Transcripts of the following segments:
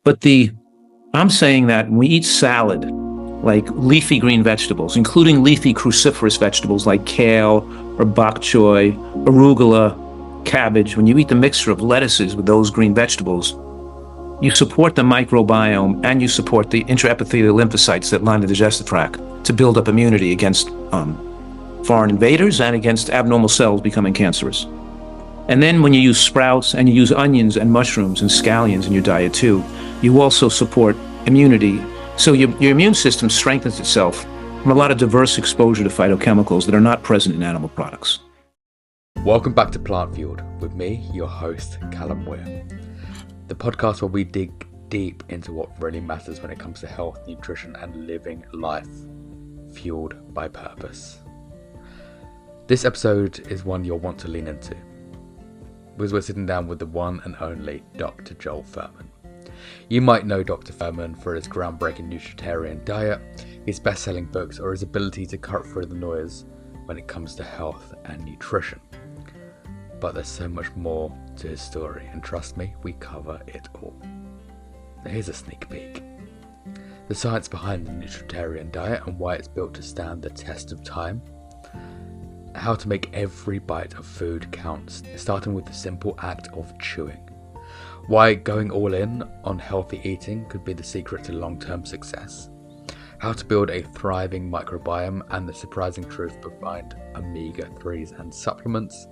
But I'm saying that when we eat salad, like leafy green vegetables, including leafy cruciferous vegetables like kale or bok choy, arugula, cabbage, when you eat the mixture of lettuces with those green vegetables, you support the microbiome and you support the intraepithelial lymphocytes that line the digestive tract to build up immunity against foreign invaders and against abnormal cells becoming cancerous. And then when you use sprouts and you use onions and mushrooms and scallions in your diet too, you also support immunity. So your immune system strengthens itself from a lot of diverse exposure to phytochemicals that are not present in animal products. Welcome back to Plant Fueled with me, your host, Callum Weir. The podcast where we dig deep into what really matters when it comes to health, nutrition, and living life fueled by purpose. This episode is one you'll want to lean into, because we're sitting down with the one and only Dr. Joel Fuhrman. You might know Dr. Fuhrman for his groundbreaking Nutritarian Diet, his best-selling books, or his ability to cut through the noise when it comes to health and nutrition. But there's so much more to his story, and trust me, we cover it all. Now here's a sneak peek. The science behind the Nutritarian Diet and why it's built to stand the test of time. How to make every bite of food count, starting with the simple act of chewing. Why going all in on healthy eating could be the secret to long-term success. How to build a thriving microbiome and the surprising truth behind omega-3s and supplements.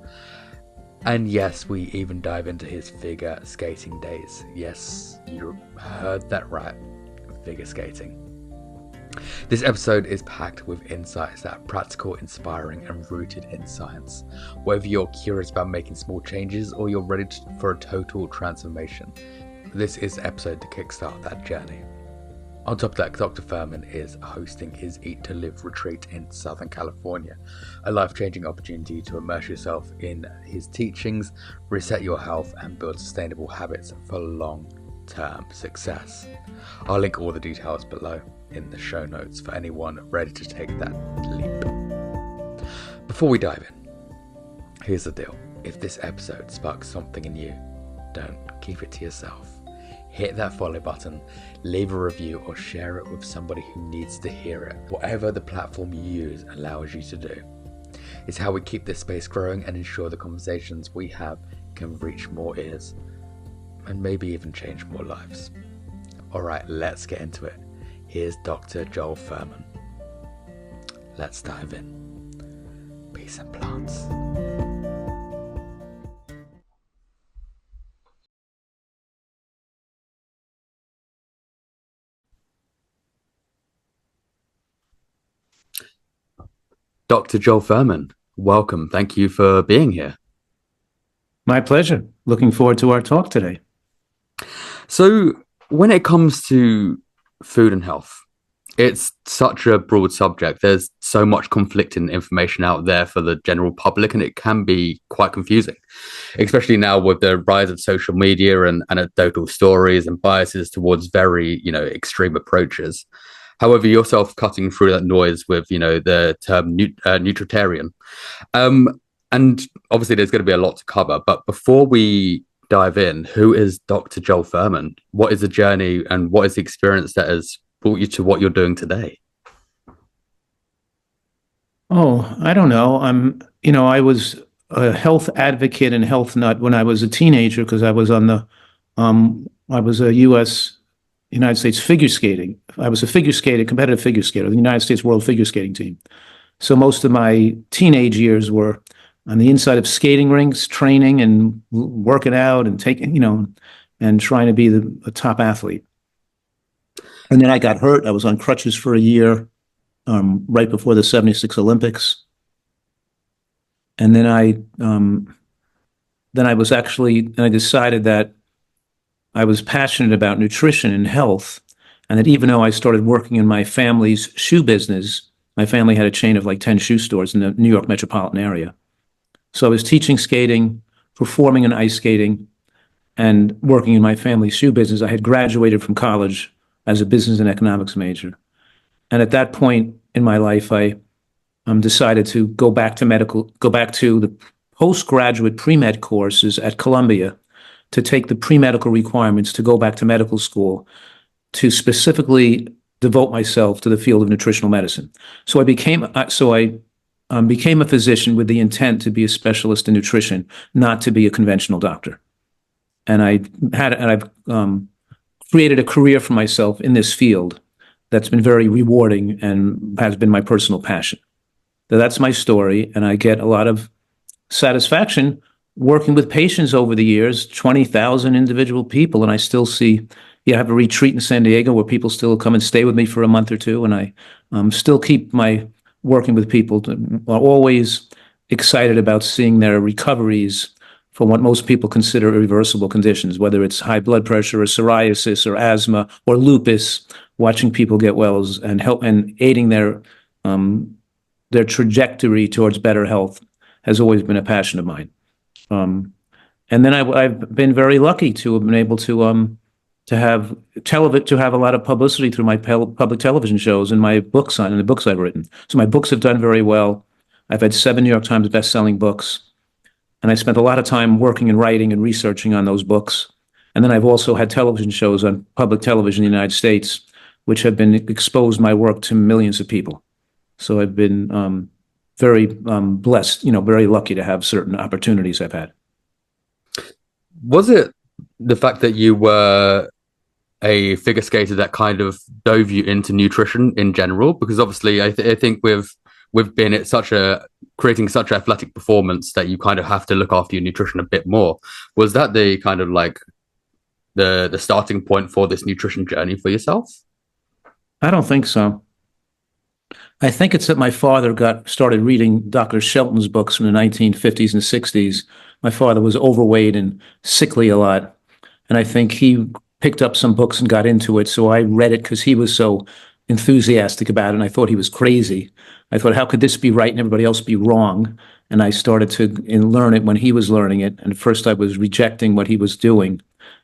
And yes, we even dive into his figure skating days. Yes, you heard that right, figure skating. This episode is packed with insights that are practical, inspiring, and rooted in science. Whether you're curious about making small changes or you're ready for a total transformation, this is the episode to kickstart that journey. On top of that, Dr. Fuhrman is hosting his Eat to Live retreat in Southern California, a life-changing opportunity to immerse yourself in his teachings, reset your health, and build sustainable habits for long-term success. I'll link all the details below in the show notes for anyone ready to take that leap. Before we dive in, here's the deal. If this episode sparks something in you, don't keep it to yourself. Hit that follow button, leave a review, or share it with somebody who needs to hear it. Whatever the platform you use allows you to do. It's how we keep this space growing and ensure the conversations we have can reach more ears and maybe even change more lives. Alright, let's get into it. Here's Dr. Joel Fuhrman. Let's dive in. Peace and plants. Dr. Joel Fuhrman, welcome. Thank you for being here. My pleasure. Looking forward to our talk today. So, when it comes to food and health, it's such a broad subject. There's so much conflicting information out there for the general public, and it can be quite confusing, especially now with the rise of social media and anecdotal stories and biases towards very, extreme approaches. However, yourself cutting through that noise with, the term nutritarian. And obviously there's going to be a lot to cover, but before we dive in, who is Dr. Joel Fuhrman? What is the journey and what is the experience that has brought you to what you're doing today? Oh, I don't know. I was a health advocate and health nut when I was a teenager because I was on I was a United States figure skating. I was a competitive figure skater, the United States World Figure Skating Team. So most of my teenage years were on the inside of skating rinks, training and working out and taking, and trying to be a top athlete. And then I got hurt. I was on crutches for a year, right before the '76 Olympics. And then I decided that I was passionate about nutrition and health, and that even though I started working in my family's shoe business, my family had a chain of like 10 shoe stores in the New York metropolitan area. So I was teaching skating, performing in ice skating, and working in my family's shoe business. I had graduated from college as a business and economics major. And at that point in my life, I decided to go back to the postgraduate pre-med courses at Columbia to take the pre-medical requirements to go back to medical school to specifically devote myself to the field of nutritional medicine. So I became a physician with the intent to be a specialist in nutrition, not to be a conventional doctor. And I've created a career for myself in this field that's been very rewarding and has been my personal passion. So that's my story, and I get a lot of satisfaction working with patients over the years, 20,000 individual people, and I still see, I have a retreat in San Diego where people still come and stay with me for a month or two, and I still keep my working with people, are always excited about seeing their recoveries from what most people consider irreversible conditions, whether it's high blood pressure or psoriasis or asthma or lupus. Watching people get well and help and aiding their trajectory towards better health has always been a passion of mine. And then I've been very lucky to have been able to have a lot of publicity through my public television shows and my books and the books I've written. So my books have done very well. I've had 7 New York Times best-selling books, and I spent a lot of time working and writing and researching on those books. And then I've also had television shows on public television in the United States, which have been exposed my work to millions of people. So I've been very blessed, very lucky to have certain opportunities I've had. Was it the fact that you were a figure skater that kind of dove you into nutrition in general? Because obviously, I think we've been at creating such athletic performance that you kind of have to look after your nutrition a bit more. Was that the kind of like the starting point for this nutrition journey for yourself? I don't think so. I think it's that my father started reading Dr. Shelton's books from the 1950s and 60s. My father was overweight and sickly a lot, and I think he picked up some books and got into it. So I read it because he was so enthusiastic about it, and I thought he was crazy. I thought, how could this be right and everybody else be wrong? And I started to learn it when he was learning it. And at first I was rejecting what he was doing.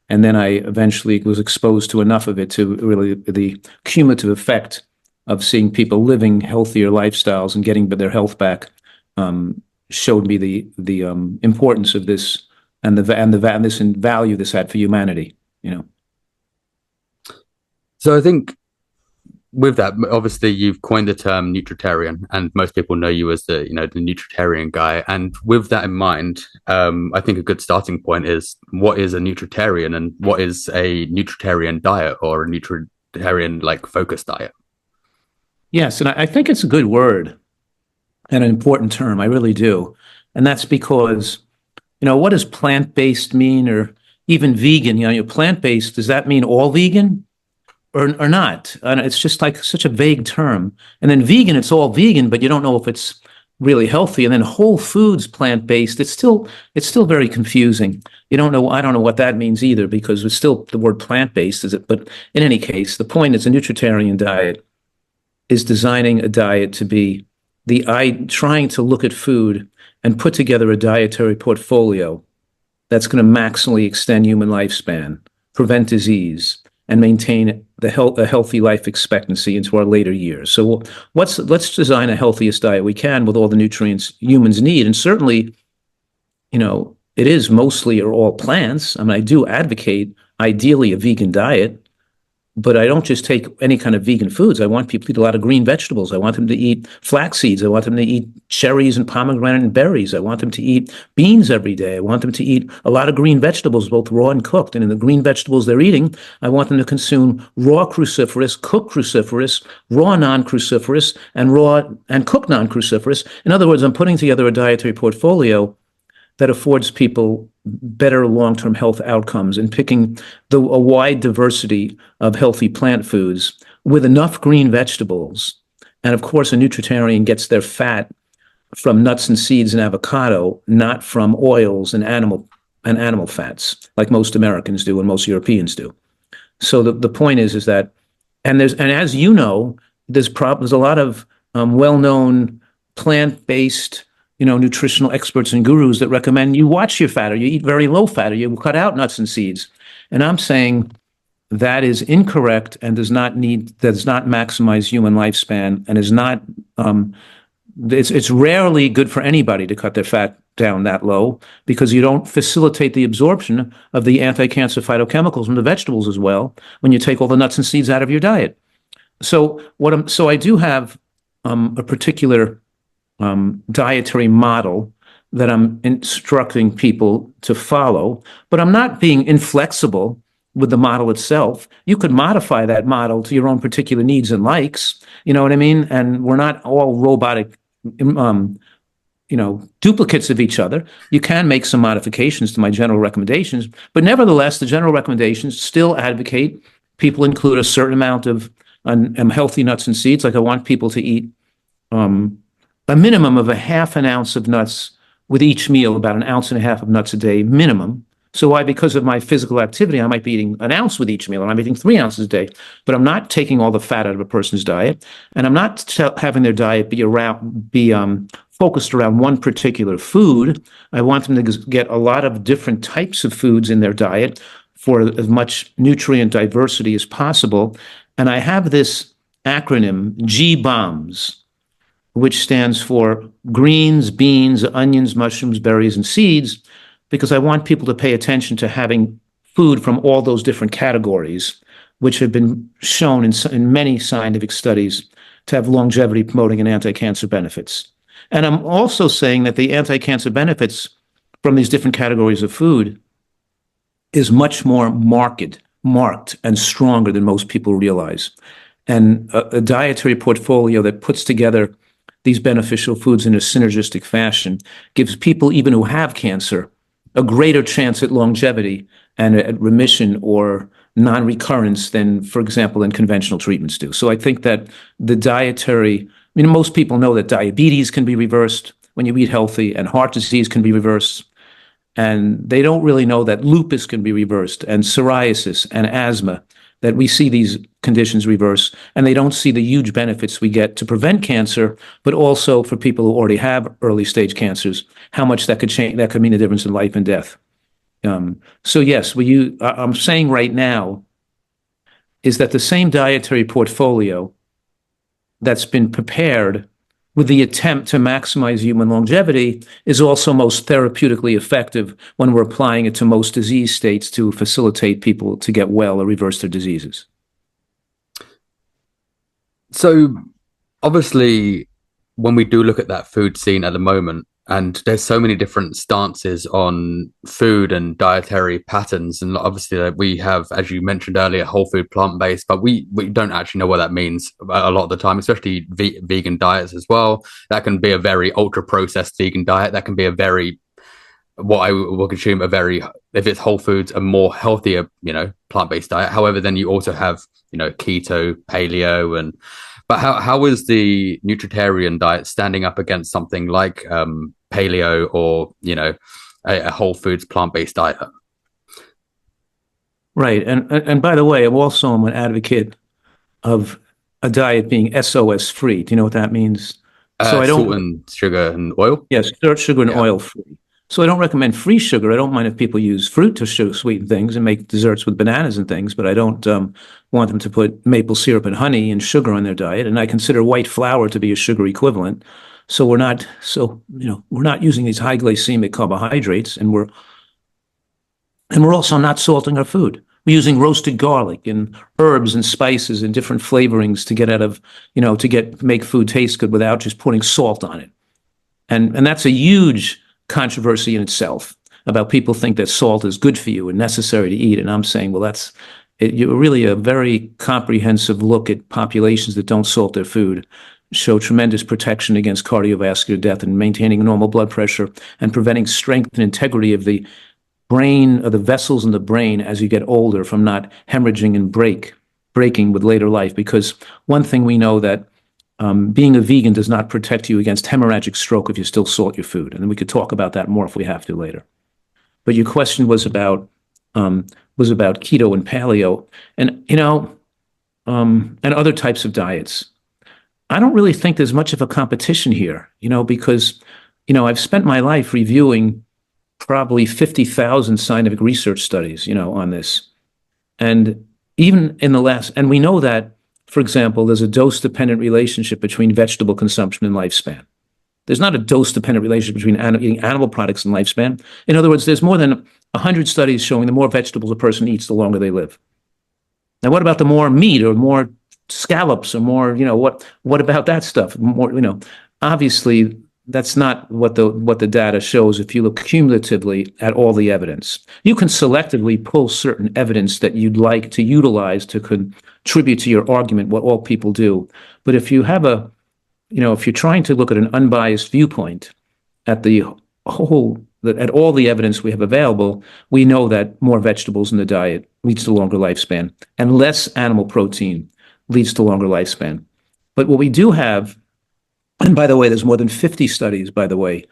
And then I eventually was exposed to enough of it to really the cumulative effect of seeing people living healthier lifestyles and getting their health back showed me the importance of this and the value this had for humanity. So I think with that, obviously you've coined the term nutritarian, and most people know you as the nutritarian guy. And with that in mind, I think a good starting point is, what is a nutritarian and what is a nutritarian diet or a nutritarian focused diet? Yes, and I think it's a good word and an important term. I really do. And that's because, what does plant-based mean, or even vegan? Plant-based, does that mean all vegan? Or not. And it's just such a vague term. And then vegan, it's all vegan, but you don't know if it's really healthy. And then whole foods, plant-based, it's still very confusing. I don't know what that means either, because it's still the word plant-based, is it? But in any case, the point is a nutritarian diet is designing a diet to be trying to look at food and put together a dietary portfolio that's going to maximally extend human lifespan, prevent disease, and maintain a healthy life expectancy into our later years. So let's design a healthiest diet we can with all the nutrients humans need. And certainly, it is mostly or all plants. I mean, I do advocate ideally a vegan diet, but I don't just take any kind of vegan foods. I want people to eat a lot of green vegetables. I want them to eat flax seeds. I want them to eat cherries and pomegranate and berries. I want them to eat beans every day. I want them to eat a lot of green vegetables, both raw and cooked. And in the green vegetables they're eating, I want them to consume raw cruciferous, cooked cruciferous, raw non-cruciferous, and raw and cooked non-cruciferous. In other words, I'm putting together a dietary portfolio that affords people better long-term health outcomes, and picking a wide diversity of healthy plant foods with enough green vegetables. And of course, a nutritarian gets their fat from nuts and seeds and avocado, not from oils and animal fats, like most Americans do and most Europeans do. So the point is that, and as you know, there's a lot of well-known plant-based nutritional experts and gurus that recommend you watch your fat, or you eat very low fat, or you cut out nuts and seeds. And I'm saying that is incorrect and does not maximize human lifespan, and is not it's rarely good for anybody to cut their fat down that low because you don't facilitate the absorption of the anti-cancer phytochemicals from the vegetables as well when you take all the nuts and seeds out of your diet. So I do have a particular dietary model that I'm instructing people to follow, but I'm not being inflexible with the model itself. You could modify that model to your own particular needs and likes. You know what I mean? And we're not all robotic, duplicates of each other. You can make some modifications to my general recommendations, but nevertheless, the general recommendations still advocate people include a certain amount of healthy nuts and seeds. Like I want people to eat a minimum of a half an ounce of nuts with each meal, about an ounce and a half of nuts a day minimum. So why? Because of my physical activity, I might be eating an ounce with each meal, and I'm eating 3 ounces a day, but I'm not taking all the fat out of a person's diet, and I'm not having their diet be focused around one particular food. I want them to get a lot of different types of foods in their diet for as much nutrient diversity as possible. And I have this acronym, GBOMS, which stands for greens, beans, onions, mushrooms, berries, and seeds, because I want people to pay attention to having food from all those different categories, which have been shown in many scientific studies to have longevity promoting and anti-cancer benefits. And I'm also saying that the anti-cancer benefits from these different categories of food is much more marked and stronger than most people realize. And a dietary portfolio that puts together these beneficial foods in a synergistic fashion gives people, even who have cancer, a greater chance at longevity and at remission or non-recurrence than, for example, than conventional treatments do. So I think that the dietary, most people know that diabetes can be reversed when you eat healthy, and heart disease can be reversed. And they don't really know that lupus can be reversed, and psoriasis and asthma, that we see these conditions reverse, and they don't see the huge benefits we get to prevent cancer, but also for people who already have early stage cancers, how much that could change, that could mean a difference in life and death. So yes, I'm saying right now is that the same dietary portfolio that's been prepared with the attempt to maximize human longevity is also most therapeutically effective when we're applying it to most disease states to facilitate people to get well or reverse their diseases. So obviously, when we do look at that food scene at the moment, and there's so many different stances on food and dietary patterns, and obviously we have, as you mentioned earlier, whole food, plant-based, but we don't actually know what that means a lot of the time, especially vegan diets as well. That can be a very ultra-processed vegan diet. That can be a very, what I would consume, a very, if it's whole foods, a more healthier, plant-based diet. However, then you also have, keto, paleo, and but how is the Nutritarian diet standing up against something like paleo or, a whole foods plant-based diet? Right. And by the way, I'm also an advocate of a diet being SOS free. Do you know what that means? So I don't salt and sugar and oil. Yes, sugar and oil free. So I don't recommend free sugar. I don't mind if people use fruit to sweeten things and make desserts with bananas and things, but I don't want them to put maple syrup and honey and sugar on their diet. And I consider white flour to be a sugar equivalent. So we're not using these high glycemic carbohydrates, and we're also not salting our food. We're using roasted garlic and herbs and spices and different flavorings to get out of, make food taste good without just putting salt on it. And that's a huge controversy in itself about people think that salt is good for you and necessary to eat. And I'm saying, well, you're really a very comprehensive look at populations that don't salt their food, show tremendous protection against cardiovascular death and maintaining normal blood pressure and preventing strength and integrity of the brain, of the vessels in the brain as you get older from not hemorrhaging and breaking with later life. Because one thing we know that being a vegan does not protect you against hemorrhagic stroke if you still salt your food. And we could talk about that more if we have to later. But your question was about keto and paleo and, and other types of diets. I don't really think there's much of a competition here, because, I've spent my life reviewing probably 50,000 scientific research studies, on this. And even in and we know that, for example, there's a dose-dependent relationship between vegetable consumption and lifespan. There's not a dose-dependent relationship between eating animal products and lifespan. In other words, there's more than 100 studies showing the more vegetables a person eats, the longer they live. Now, what about the more meat or more scallops or more, what about that stuff? More, obviously, that's not what the data shows if you look cumulatively at all the evidence. You can selectively pull certain evidence that you'd like to utilize to contribute to your argument, what all people do. But if you have if you're trying to look at an unbiased viewpoint at at all the evidence we have available, we know that more vegetables in the diet leads to longer lifespan, and less animal protein leads to longer lifespan. But what we do have, and by the way, there's more than 50 studies, by the way,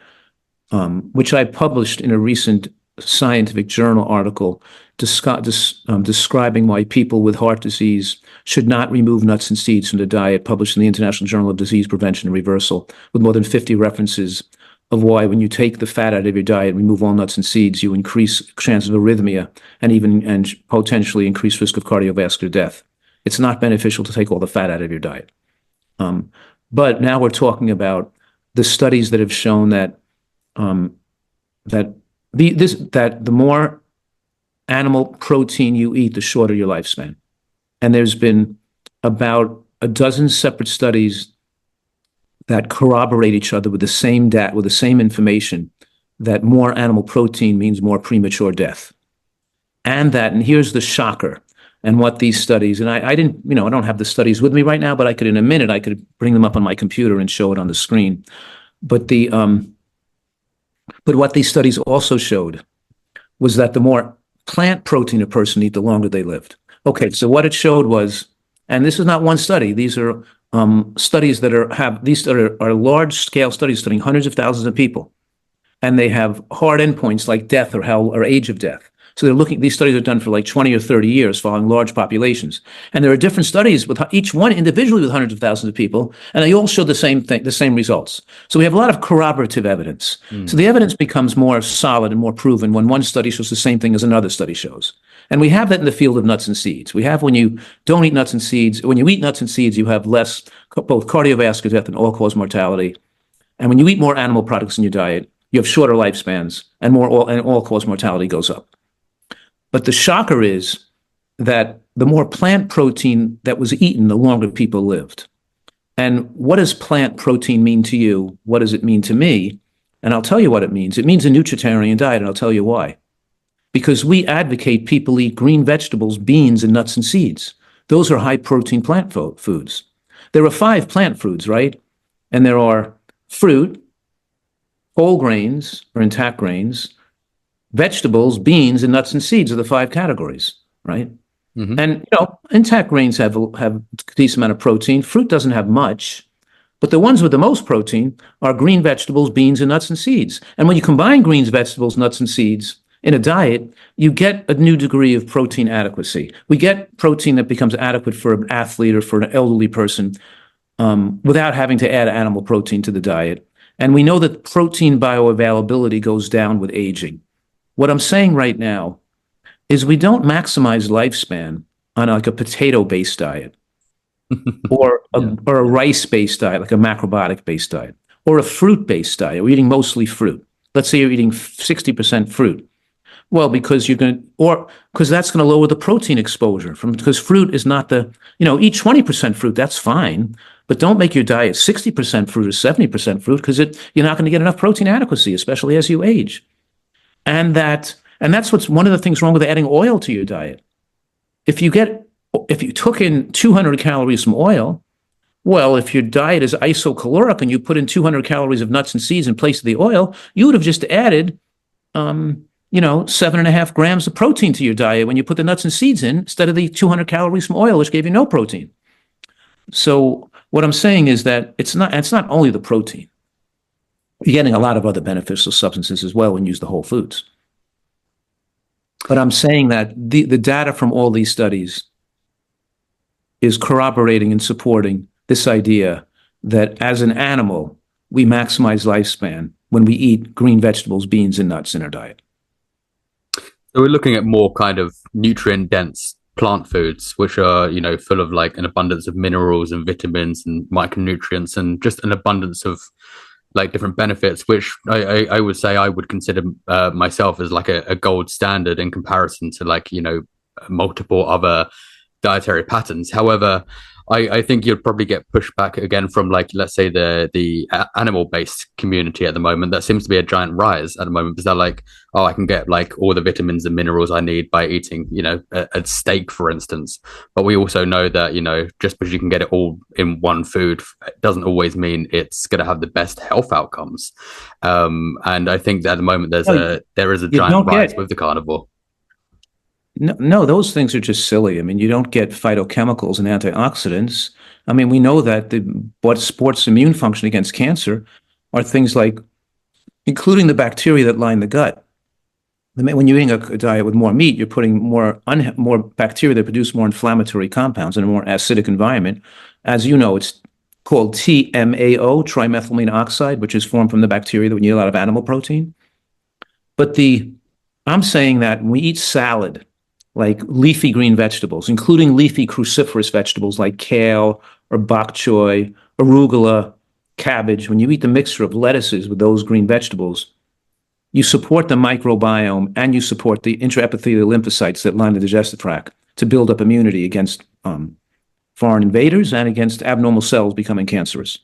which I published in a recent scientific journal article describing why people with heart disease should not remove nuts and seeds from the diet, published in the International Journal of Disease Prevention and Reversal, with more than 50 references of why when you take the fat out of your diet, remove all nuts and seeds, you increase chances of arrhythmia and potentially increase risk of cardiovascular death. It's not beneficial to take all the fat out of your diet. But now we're talking about the studies that have shown that the more animal protein you eat, the shorter your lifespan. And there's been about a dozen separate studies that corroborate each other with the same data, with the same information, that more animal protein means more premature death. And here's the shocker, and what these studies, and I didn't, I don't have the studies with me right now, but I could, in a minute, I could bring them up on my computer and show it on the screen. But what these studies also showed was that the more plant protein a person ate, the longer they lived. Okay, so what it showed was, and this is not one study, these are studies that are large-scale studies studying hundreds of thousands of people, and they have hard endpoints like death or age of death. So these studies are done for like 20 or 30 years following large populations. And there are different studies with each one individually with hundreds of thousands of people, and they all show the same thing, the same results. So we have a lot of corroborative evidence. So the evidence becomes more solid and more proven when one study shows the same thing as another study shows. And we have that in the field of nuts and seeds. We have when you don't eat nuts and seeds, when you eat nuts and seeds, you have less both cardiovascular death and all-cause mortality. And when you eat more animal products in your diet, you have shorter lifespans and all-cause mortality goes up. But the shocker is that the more plant protein that was eaten, the longer people lived. And what does plant protein mean to you? What does it mean to me? And I'll tell you what it means. It means a nutritarian diet, and I'll tell you why. Because we advocate people eat green vegetables, beans, and nuts and seeds. Those are high-protein plant foods. There are 5 plant foods, right? And there are fruit, whole grains or intact grains, vegetables, beans, and nuts and seeds are the 5 categories, right? Mm-hmm. And, intact grains have a decent amount of protein. Fruit doesn't have much, but the ones with the most protein are green vegetables, beans, and nuts and seeds. And when you combine greens, vegetables, nuts, and seeds in a diet, you get a new degree of protein adequacy. We get protein that becomes adequate for an athlete or for an elderly person without having to add animal protein to the diet. And we know that protein bioavailability goes down with aging. What I'm saying right now is we don't maximize lifespan on like a potato-based diet or a rice-based diet, like a macrobiotic-based diet, or a fruit-based diet. We're eating mostly fruit. Let's say you're eating 60% fruit. Well, because that's going to lower the protein exposure because fruit is not eat 20% fruit, that's fine, but don't make your diet 60% fruit or 70% fruit because you're not going to get enough protein adequacy, especially as you age. And that's what's one of the things wrong with adding oil to your diet. If you took in 200 calories from oil, well, if your diet is isocaloric and you put in 200 calories of nuts and seeds in place of the oil, you would have just added, 7.5 grams of protein to your diet when you put the nuts and seeds in instead of the 200 calories from oil, which gave you no protein. So what I'm saying is that it's not only the protein. You're getting a lot of other beneficial substances as well when you use the whole foods. But I'm saying that the data from all these studies is corroborating and supporting this idea that as an animal, we maximize lifespan when we eat green vegetables, beans, and nuts in our diet. So we're looking at more kind of nutrient-dense plant foods, which are, full of like an abundance of minerals and vitamins and micronutrients and just an abundance of like different benefits, which I would say I would consider myself as like a gold standard in comparison to like, multiple other dietary patterns. However, I think you'd probably get pushback again from like, let's say the animal based community at the moment. That seems to be a giant rise at the moment because they're like, oh, I can get like all the vitamins and minerals I need by eating, a steak, for instance. But we also know that, just because you can get it all in one food doesn't always mean it's going to have the best health outcomes. And I think that at the moment there is a You giant don't rise get with the carnivore. no, those things are just silly. I mean, you don't get phytochemicals and antioxidants. I mean, we know that what supports immune function against cancer are things like, including the bacteria that line the gut. When you're eating a diet with more meat, you're putting more bacteria that produce more inflammatory compounds in a more acidic environment. As you know, it's called TMAO, trimethylamine oxide, which is formed from the bacteria that when you eat a lot of animal protein. But I'm saying that when we eat salad, like leafy green vegetables, including leafy cruciferous vegetables like kale or bok choy, arugula, cabbage, when you eat the mixture of lettuces with those green vegetables, you support the microbiome and you support the intraepithelial lymphocytes that line the digestive tract to build up immunity against foreign invaders and against abnormal cells becoming cancerous.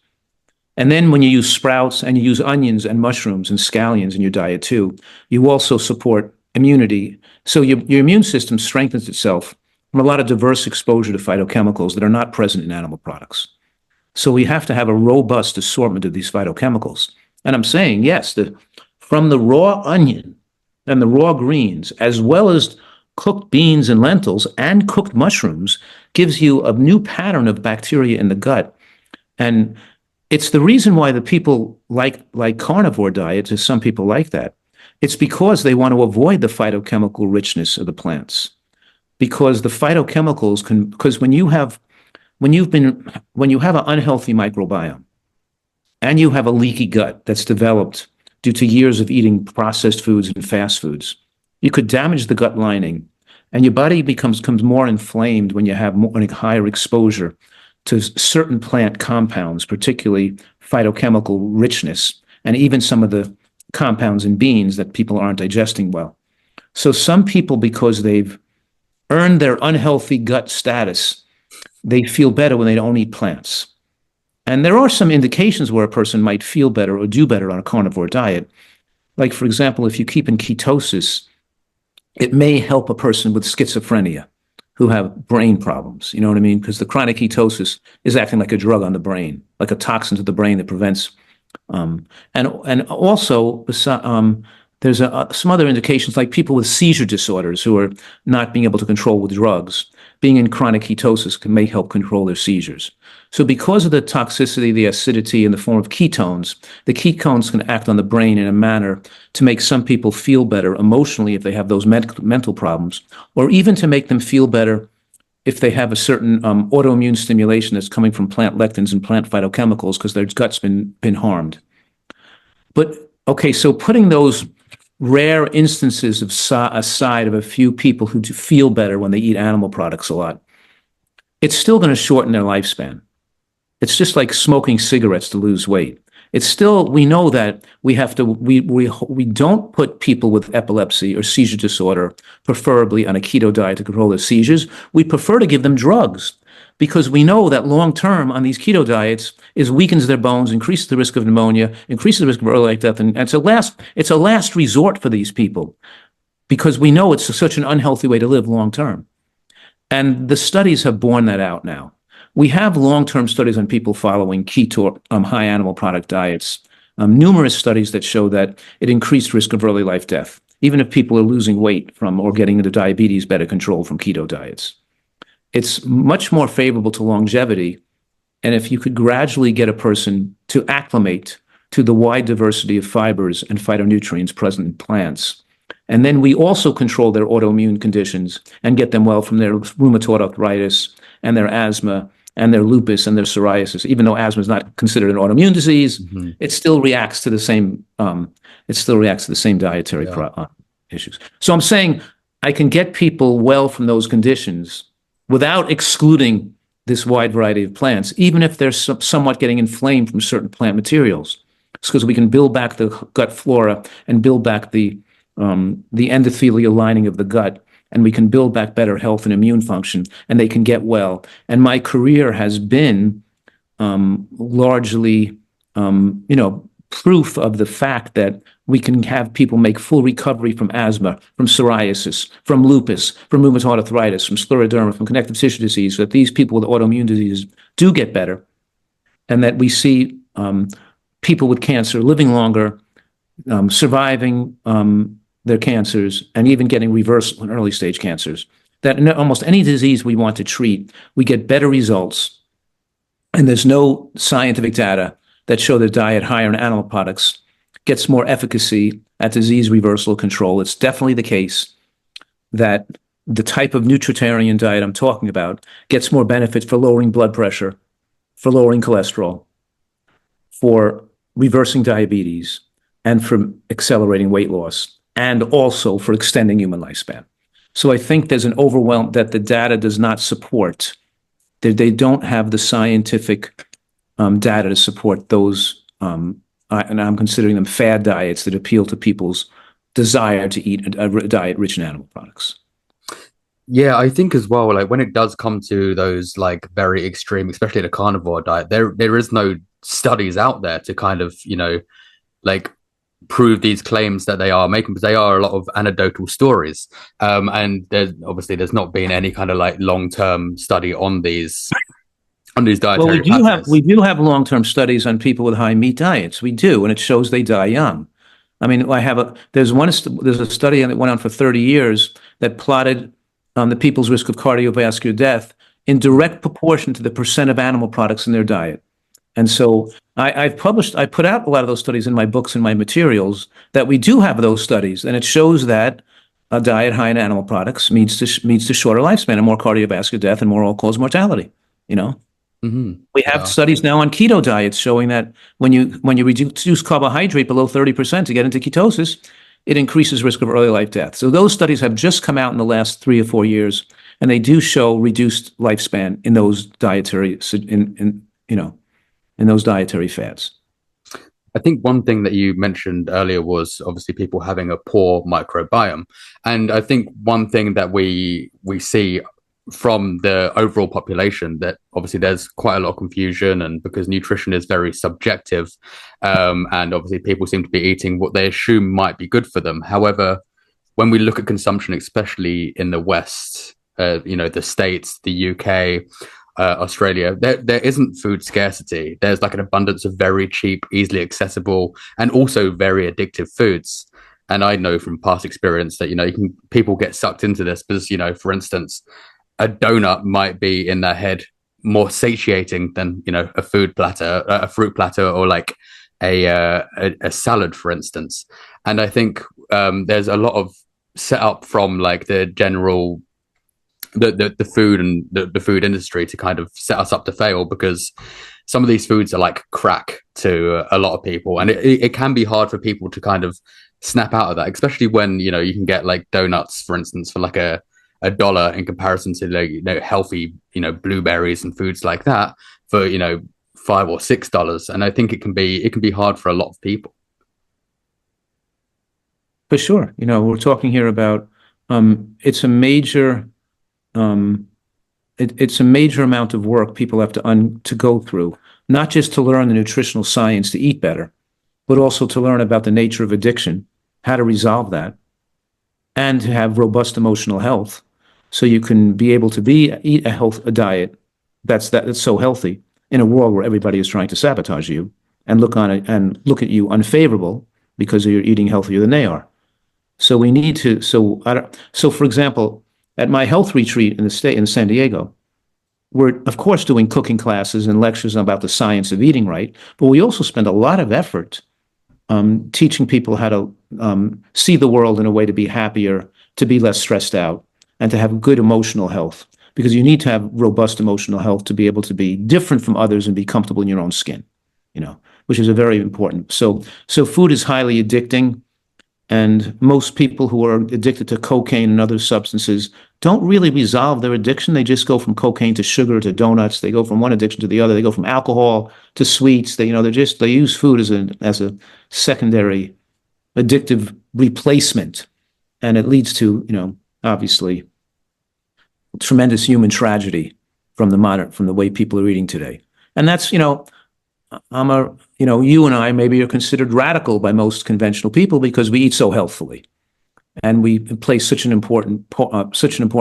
And then when you use sprouts and you use onions and mushrooms and scallions in your diet too, you also support immunity. So your immune system strengthens itself from a lot of diverse exposure to phytochemicals that are not present in animal products. So we have to have a robust assortment of these phytochemicals. And I'm saying, yes, from the raw onion and the raw greens, as well as cooked beans and lentils and cooked mushrooms, gives you a new pattern of bacteria in the gut. And it's the reason why the people like carnivore diets, as some people like that. It's because they want to avoid the phytochemical richness of the plants. Because the phytochemicals because when you have an unhealthy microbiome and you have a leaky gut that's developed due to years of eating processed foods and fast foods, you could damage the gut lining, and your body becomes more inflamed when you have higher exposure to certain plant compounds, particularly phytochemical richness, and even some of the compounds in beans that people aren't digesting well. So some people, because they've earned their unhealthy gut status, they feel better when they don't eat plants. And there are some indications where a person might feel better or do better on a carnivore diet. Like, for example, if you keep in ketosis, it may help a person with schizophrenia who have brain problems. You know what I mean? Because the chronic ketosis is acting like a drug on the brain, like a toxin to the brain that prevents. And also, there's some other indications, like people with seizure disorders who are not being able to control with drugs. Being in chronic ketosis may help control their seizures. So because of the toxicity, the acidity in the form of ketones, the ketones can act on the brain in a manner to make some people feel better emotionally if they have those mental problems, or even to make them feel better if they have a certain autoimmune stimulation that's coming from plant lectins and plant phytochemicals because their gut's been harmed. But, okay, so putting those rare instances of aside of a few people who feel better when they eat animal products a lot, it's still going to shorten their lifespan. It's just like smoking cigarettes to lose weight. It's still, we know that we don't put people with epilepsy or seizure disorder, preferably on a keto diet to control their seizures. We prefer to give them drugs because we know that long term on these keto diets weakens their bones, increases the risk of pneumonia, increases the risk of early life death, and it's a last resort for these people because we know it's such an unhealthy way to live long term. And the studies have borne that out now. We have long-term studies on people following keto, high animal product diets, numerous studies that show that it increased risk of early life death, even if people are losing weight from or getting into diabetes better control from keto diets. It's much more favorable to longevity. And if you could gradually get a person to acclimate to the wide diversity of fibers and phytonutrients present in plants, and then we also control their autoimmune conditions and get them well from their rheumatoid arthritis and their asthma and their lupus and their psoriasis. Even though asthma is not considered an autoimmune disease, it still reacts to the same. Dietary issues. So I'm saying I can get people well from those conditions without excluding this wide variety of plants, even if they're somewhat getting inflamed from certain plant materials. because we can build back the gut flora and build back the endothelial lining of the gut, and we can build back better health and immune function, and they can get well. And my career has been largely, proof of the fact that we can have people make full recovery from asthma, from psoriasis, from lupus, from rheumatoid arthritis, from scleroderma, from connective tissue disease, that these people with autoimmune diseases do get better, and that we see people with cancer living longer, surviving their cancers, and even getting reversal in early stage cancers. That in almost any disease we want to treat, we get better results. And there's no scientific data that show that diet higher in animal products gets more efficacy at disease reversal control. It's definitely the case that the type of nutritarian diet I'm talking about gets more benefits for lowering blood pressure, for lowering cholesterol, for reversing diabetes, and for accelerating weight loss, and also for extending human lifespan. So I think there's an overwhelm that the data does not support. They don't have the scientific data to support those, and I'm considering them fad diets that appeal to people's desire to eat a diet rich in animal products. Yeah, I think as well, like when it does come to those like very extreme, especially the carnivore diet, there is no studies out there to kind of, like prove these claims that they are making, because they are a lot of anecdotal stories. And there's not been any kind of like long-term study on these dietary patterns. We do have long-term studies on people with high meat diets. We do, and it shows they die young. I mean, there's a study that went on for 30 years that plotted the people's risk of cardiovascular death in direct proportion to the percent of animal products in their diet. And so I put out a lot of those studies in my books and my materials, that we do have those studies, and it shows that a diet high in animal products leads to shorter lifespan and more cardiovascular death and more all-cause mortality. We have studies now on keto diets showing that when you reduce carbohydrate below 30% to get into ketosis, it increases risk of early life death. So those studies have just come out in the last 3 or 4 years, and they do show reduced lifespan in those dietary in those dietary fads. I think one thing that you mentioned earlier was obviously people having a poor microbiome. And I think one thing that we see from the overall population, that obviously there's quite a lot of confusion, and because nutrition is very subjective, and obviously people seem to be eating what they assume might be good for them. However, when we look at consumption, especially in the West, the States, the UK, Australia, there isn't food scarcity. There's like an abundance of very cheap, easily accessible, and also very addictive foods. And I know from past experience that people get sucked into this because for instance, a donut might be in their head more satiating than a fruit platter, or like a salad, for instance. And I think there's a lot of setup from like the general the food and the food industry to kind of set us up to fail, because some of these foods are like crack to a lot of people, and it can be hard for people to kind of snap out of that, especially when you can get like donuts, for instance, for like a $1 in comparison to like healthy blueberries and foods like that for $5 or $6. And I think it can be hard for a lot of people. For sure. We're talking here about it's a major it's a major amount of work people have to go through, not just to learn the nutritional science to eat better, but also to learn about the nature of addiction, how to resolve that, and to have robust emotional health, so you can be able to eat a diet that's so healthy in a world where everybody is trying to sabotage you and look at you unfavorable because you're eating healthier than they are. So we need to. So for example, at my health retreat in San Diego, we're of course doing cooking classes and lectures about the science of eating right, but we also spend a lot of effort teaching people how to see the world in a way to be happier, to be less stressed out, and to have good emotional health. Because you need to have robust emotional health to be able to be different from others and be comfortable in your own skin, which is a very important. So food is highly addicting, and most people who are addicted to cocaine and other substances don't really resolve their addiction. They just go from cocaine to sugar to donuts. They go from one addiction to the other. They go from alcohol to sweets. They use food as a secondary addictive replacement, and it leads to, obviously tremendous human tragedy from the way people are eating today. And that's, you and I maybe are considered radical by most conventional people because we eat so healthfully. And we place such an important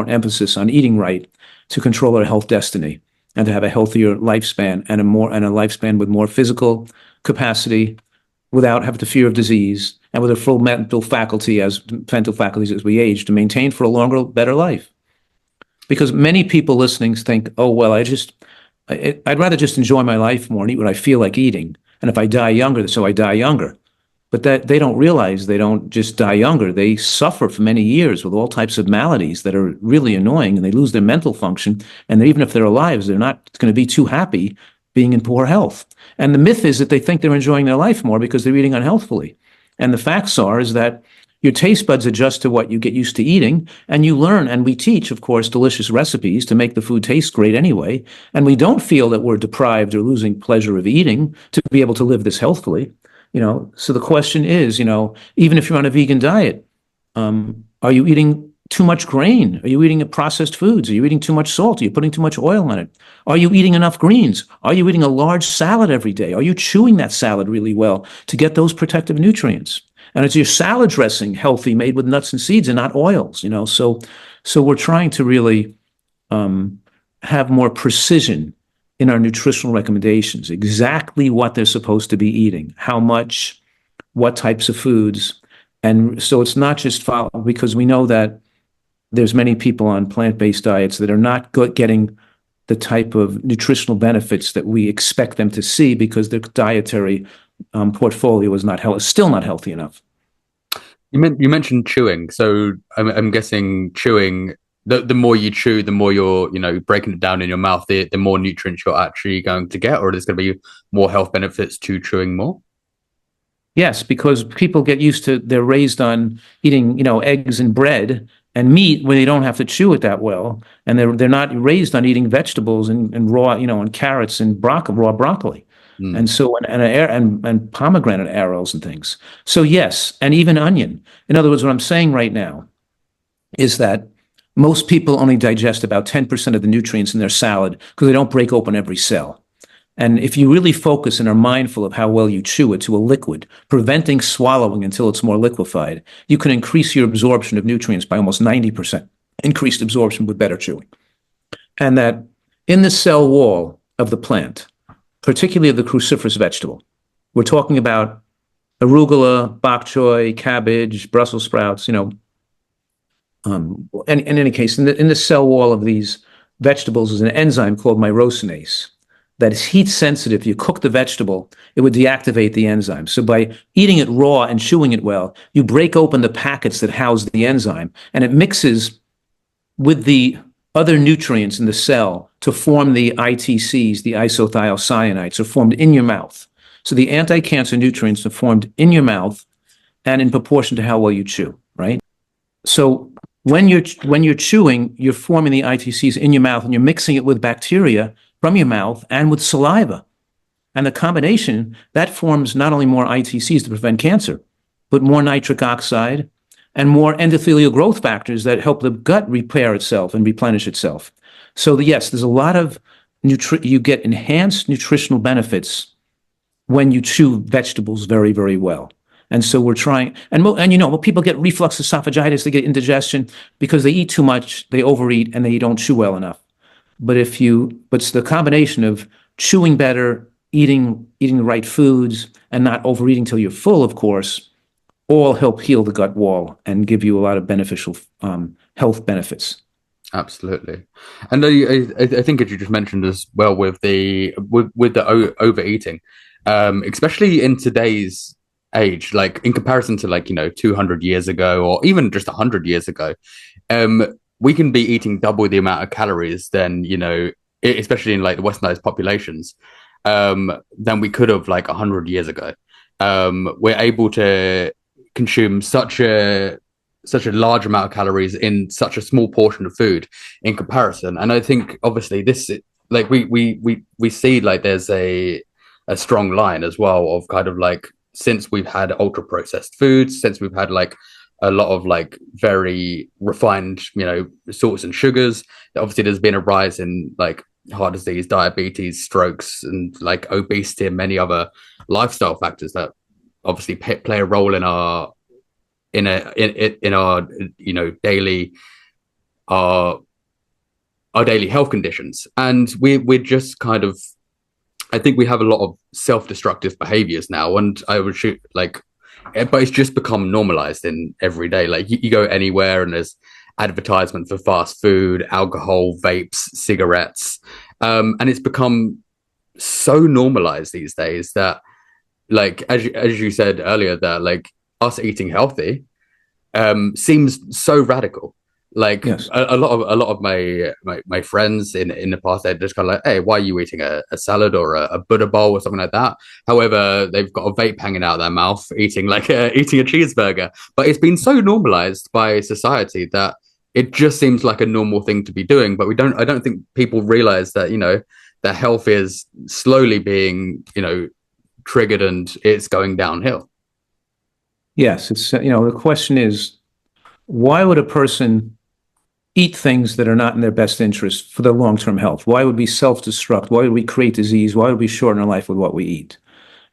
emphasis on eating right to control our health destiny and to have a healthier lifespan and a lifespan with more physical capacity, without having to fear of disease, and with a full mental faculties as we age, to maintain for a longer, better life. Because many people listening think, oh well, I'd rather just enjoy my life more and eat what I feel like eating, and if I die younger, so I die younger. But that they don't realize they don't just die younger. They suffer for many years with all types of maladies that are really annoying, and they lose their mental function. And even if they're alive, they're not going to be too happy being in poor health. And the myth is that they think they're enjoying their life more because they're eating unhealthfully. And the facts is that your taste buds adjust to what you get used to eating, and you learn, and we teach, of course, delicious recipes to make the food taste great anyway. And we don't feel that we're deprived or losing pleasure of eating to be able to live this healthfully. So the question is, even if you're on a vegan diet, are you eating too much grain? Are you eating processed foods? Are you eating too much salt? Are you putting too much oil on it? Are you eating enough greens? Are you eating a large salad every day? Are you chewing that salad really well to get those protective nutrients? And is your salad dressing healthy, made with nuts and seeds and not oils? So we're trying to really have more precision in our nutritional recommendations, exactly what they're supposed to be eating, how much, what types of foods. And so it's not just because we know that there's many people on plant-based diets that are not getting the type of nutritional benefits that we expect them to see because their dietary portfolio is still not healthy enough. You mentioned chewing, so I'm guessing chewing. The more you chew, the more you're breaking it down in your mouth, the more nutrients you're actually going to get, or there's going to be more health benefits to chewing more. Yes, because people they're raised on eating eggs and bread and meat where they don't have to chew it that well, and they're not raised on eating vegetables and raw and carrots and raw broccoli. And so and pomegranate arrows and things. So yes, and even onion. In other words, what I'm saying right now is that most people only digest about 10% of the nutrients in their salad because they don't break open every cell. And if you really focus and are mindful of how well you chew it to a liquid, preventing swallowing until it's more liquefied, you can increase your absorption of nutrients by almost 90%, increased absorption with better chewing. And that in the cell wall of the plant, particularly of the cruciferous vegetable, we're talking about arugula, bok choy, cabbage, Brussels sprouts, in any case, in the cell wall of these vegetables is an enzyme called myrosinase that is heat sensitive. If you cook the vegetable, it would deactivate the enzyme. So by eating it raw and chewing it well, you break open the packets that house the enzyme, and it mixes with the other nutrients in the cell to form the ITCs, the isothiocyanates, are formed in your mouth. So the anti-cancer nutrients are formed in your mouth and in proportion to how well you chew, right? So when you're chewing, you're forming the ITCs in your mouth and you're mixing it with bacteria from your mouth and with saliva. And the combination, that forms not only more ITCs to prevent cancer, but more nitric oxide and more endothelial growth factors that help the gut repair itself and replenish itself. So yes, there's a lot of you get enhanced nutritional benefits when you chew vegetables very, very well. And so we're trying, when people get reflux esophagitis, they get indigestion because they eat too much, they overeat, and they don't chew well enough. But it's the combination of chewing better, eating the right foods, and not overeating till you're full, of course, all help heal the gut wall and give you a lot of beneficial health benefits. Absolutely. And I think, as you just mentioned as well, with the overeating, especially in today's age, like in comparison to 200 years ago or even just 100 years ago, we can be eating double the amount of calories than especially in like the westernized populations, than we could have like 100 years ago. We're able to consume such a such a large amount of calories in such a small portion of food in comparison. And I think obviously this, like we see like there's a strong line as well of kind of like, since we've had ultra processed foods, since we've had like a lot of like very refined, salts and sugars, obviously there's been a rise in like heart disease, diabetes, strokes, and like obesity and many other lifestyle factors that obviously play a role in our in our daily our our daily health conditions. And we're just kind of, I think we have a lot of self-destructive behaviors now, and I would shoot like, but it's just become normalized in every day. Like you go anywhere and there's advertisement for fast food, alcohol, vapes, cigarettes, and it's become so normalized these days that, like as you said earlier, that like us eating healthy seems so radical. Like Yes. a lot of my friends in the past, they're just kind of like, hey, why are you eating a salad or a Buddha bowl or something like that? However, they've got a vape hanging out of their mouth, eating eating a cheeseburger. But it's been so normalized by society that it just seems like a normal thing to be doing. But I don't think people realize that, that health is slowly being, triggered and it's going downhill. Yes. It's, the question is, why would a person eat things that are not in their best interest for their long-term health? Why would we self-destruct? Why would we create disease? Why would we shorten our life with what we eat?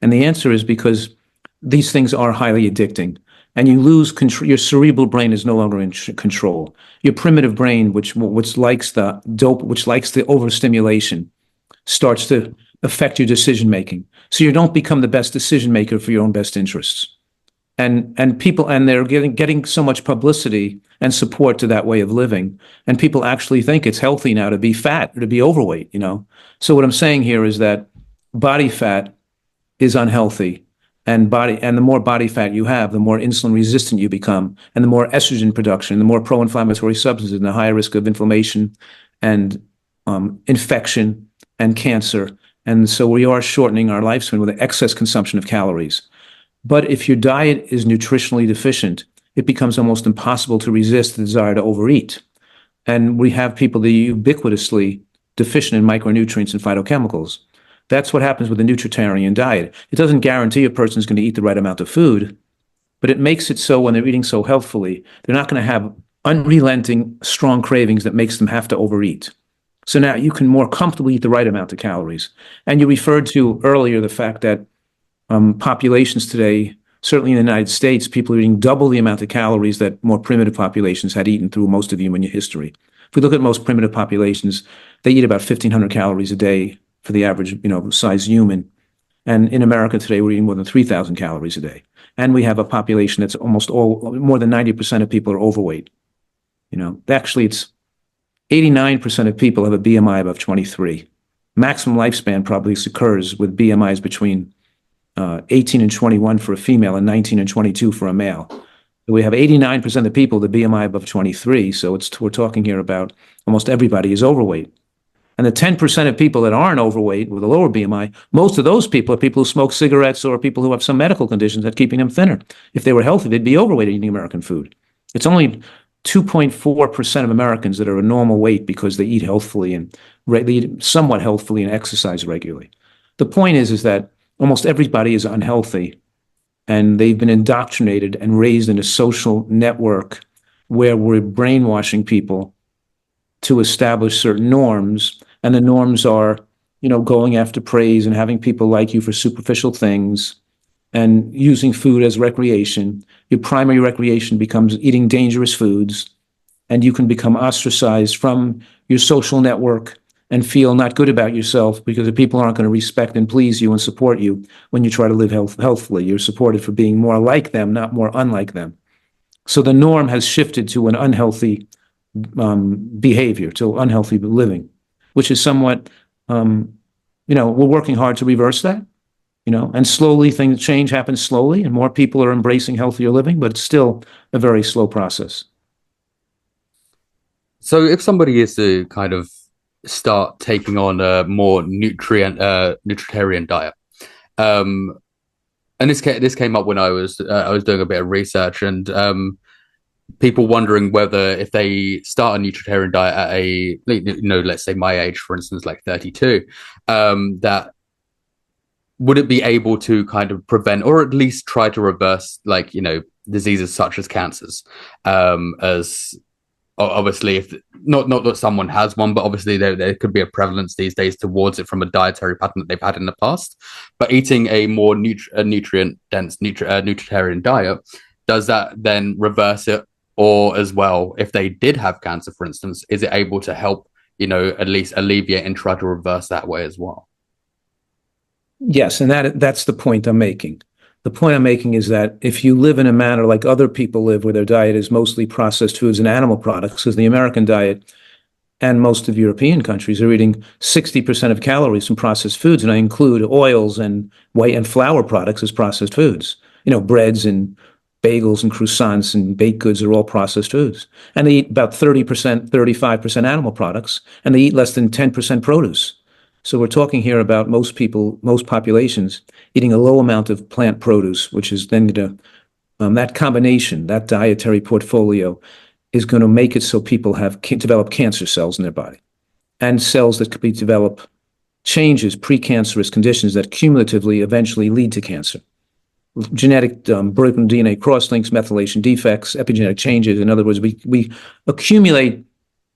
And the answer is because these things are highly addicting, and you lose control. Your cerebral brain is no longer in control. Your primitive brain, which likes the dope, which likes the overstimulation, starts to affect your decision making. So you don't become the best decision maker for your own best interests. And people, and they're getting so much publicity and support to that way of living, and people actually think it's healthy now to be fat or to be overweight. So what I'm saying here is that body fat is unhealthy, and the more body fat you have, the more insulin resistant you become, and the more estrogen production, the more pro-inflammatory substances, and the higher risk of inflammation and infection and cancer. And so we are shortening our lifespan with excess consumption of calories. But if your diet is nutritionally deficient, it becomes almost impossible to resist the desire to overeat. And we have people that are ubiquitously deficient in micronutrients and phytochemicals. That's what happens with the Nutritarian diet. It doesn't guarantee a person's going to eat the right amount of food, but it makes it so when they're eating so healthfully, they're not going to have unrelenting, strong cravings that makes them have to overeat. So now you can more comfortably eat the right amount of calories. And you referred to earlier the fact that populations today, certainly in the United States, people are eating double the amount of calories that more primitive populations had eaten through most of human history. If we look at most primitive populations, they eat about 1,500 calories a day for the average, size human. And in America today, we're eating more than 3,000 calories a day. And we have a population that's more than 90% of people are overweight. Actually, it's 89% of people have a BMI above 23. Maximum lifespan probably occurs with BMIs between 18 and 21 for a female and 19 and 22 for a male. We have 89% of the people, the BMI above 23. So we're talking here about almost everybody is overweight. And the 10% of people that aren't overweight with a lower BMI, most of those people are people who smoke cigarettes or people who have some medical conditions that keeping them thinner. If they were healthy, they'd be overweight eating American food. It's only 2.4% of Americans that are a normal weight because they eat healthfully and they eat somewhat healthfully and exercise regularly. The point is that almost everybody is unhealthy, and they've been indoctrinated and raised in a social network where we're brainwashing people to establish certain norms. And the norms are, going after praise and having people like you for superficial things and using food as recreation. Your primary recreation becomes eating dangerous foods, and you can become ostracized from your social network and feel not good about yourself because the people aren't going to respect and please you and support you when you try to live healthfully. You're supported for being more like them, not more unlike them. So the norm has shifted to an unhealthy behavior, to unhealthy living, which is somewhat, we're working hard to reverse that, and slowly change happens slowly, and more people are embracing healthier living, but it's still a very slow process. So if somebody is to kind of start taking on a more nutritarian diet, and this came up when I was doing a bit of research, and people wondering whether if they start a nutritarian diet at a, let's say my age, for instance, like 32, that would it be able to kind of prevent or at least try to reverse, like, diseases such as cancers, as obviously, if not that someone has one, but obviously there could be a prevalence these days towards it from a dietary pattern that they've had in the past. But eating a more nutrient dense nutritarian diet, does that then reverse it? Or as well, if they did have cancer, for instance, is it able to help, at least alleviate and try to reverse that way as well? Yes, and that's the point I'm making. The point I'm making is that if you live in a manner like other people live, where their diet is mostly processed foods and animal products, because the American diet and most of European countries are eating 60% of calories from processed foods, and I include oils and white and flour products as processed foods. Breads and bagels and croissants and baked goods are all processed foods. And they eat about 30%, 35% animal products, and they eat less than 10% produce. So we're talking here about most people, most populations eating a low amount of plant produce, which is then going to, that combination, that dietary portfolio is going to make it so people develop cancer cells in their body, and cells that could be develop changes, precancerous conditions that cumulatively eventually lead to cancer. Genetic broken DNA crosslinks, methylation defects, epigenetic changes. In other words, we accumulate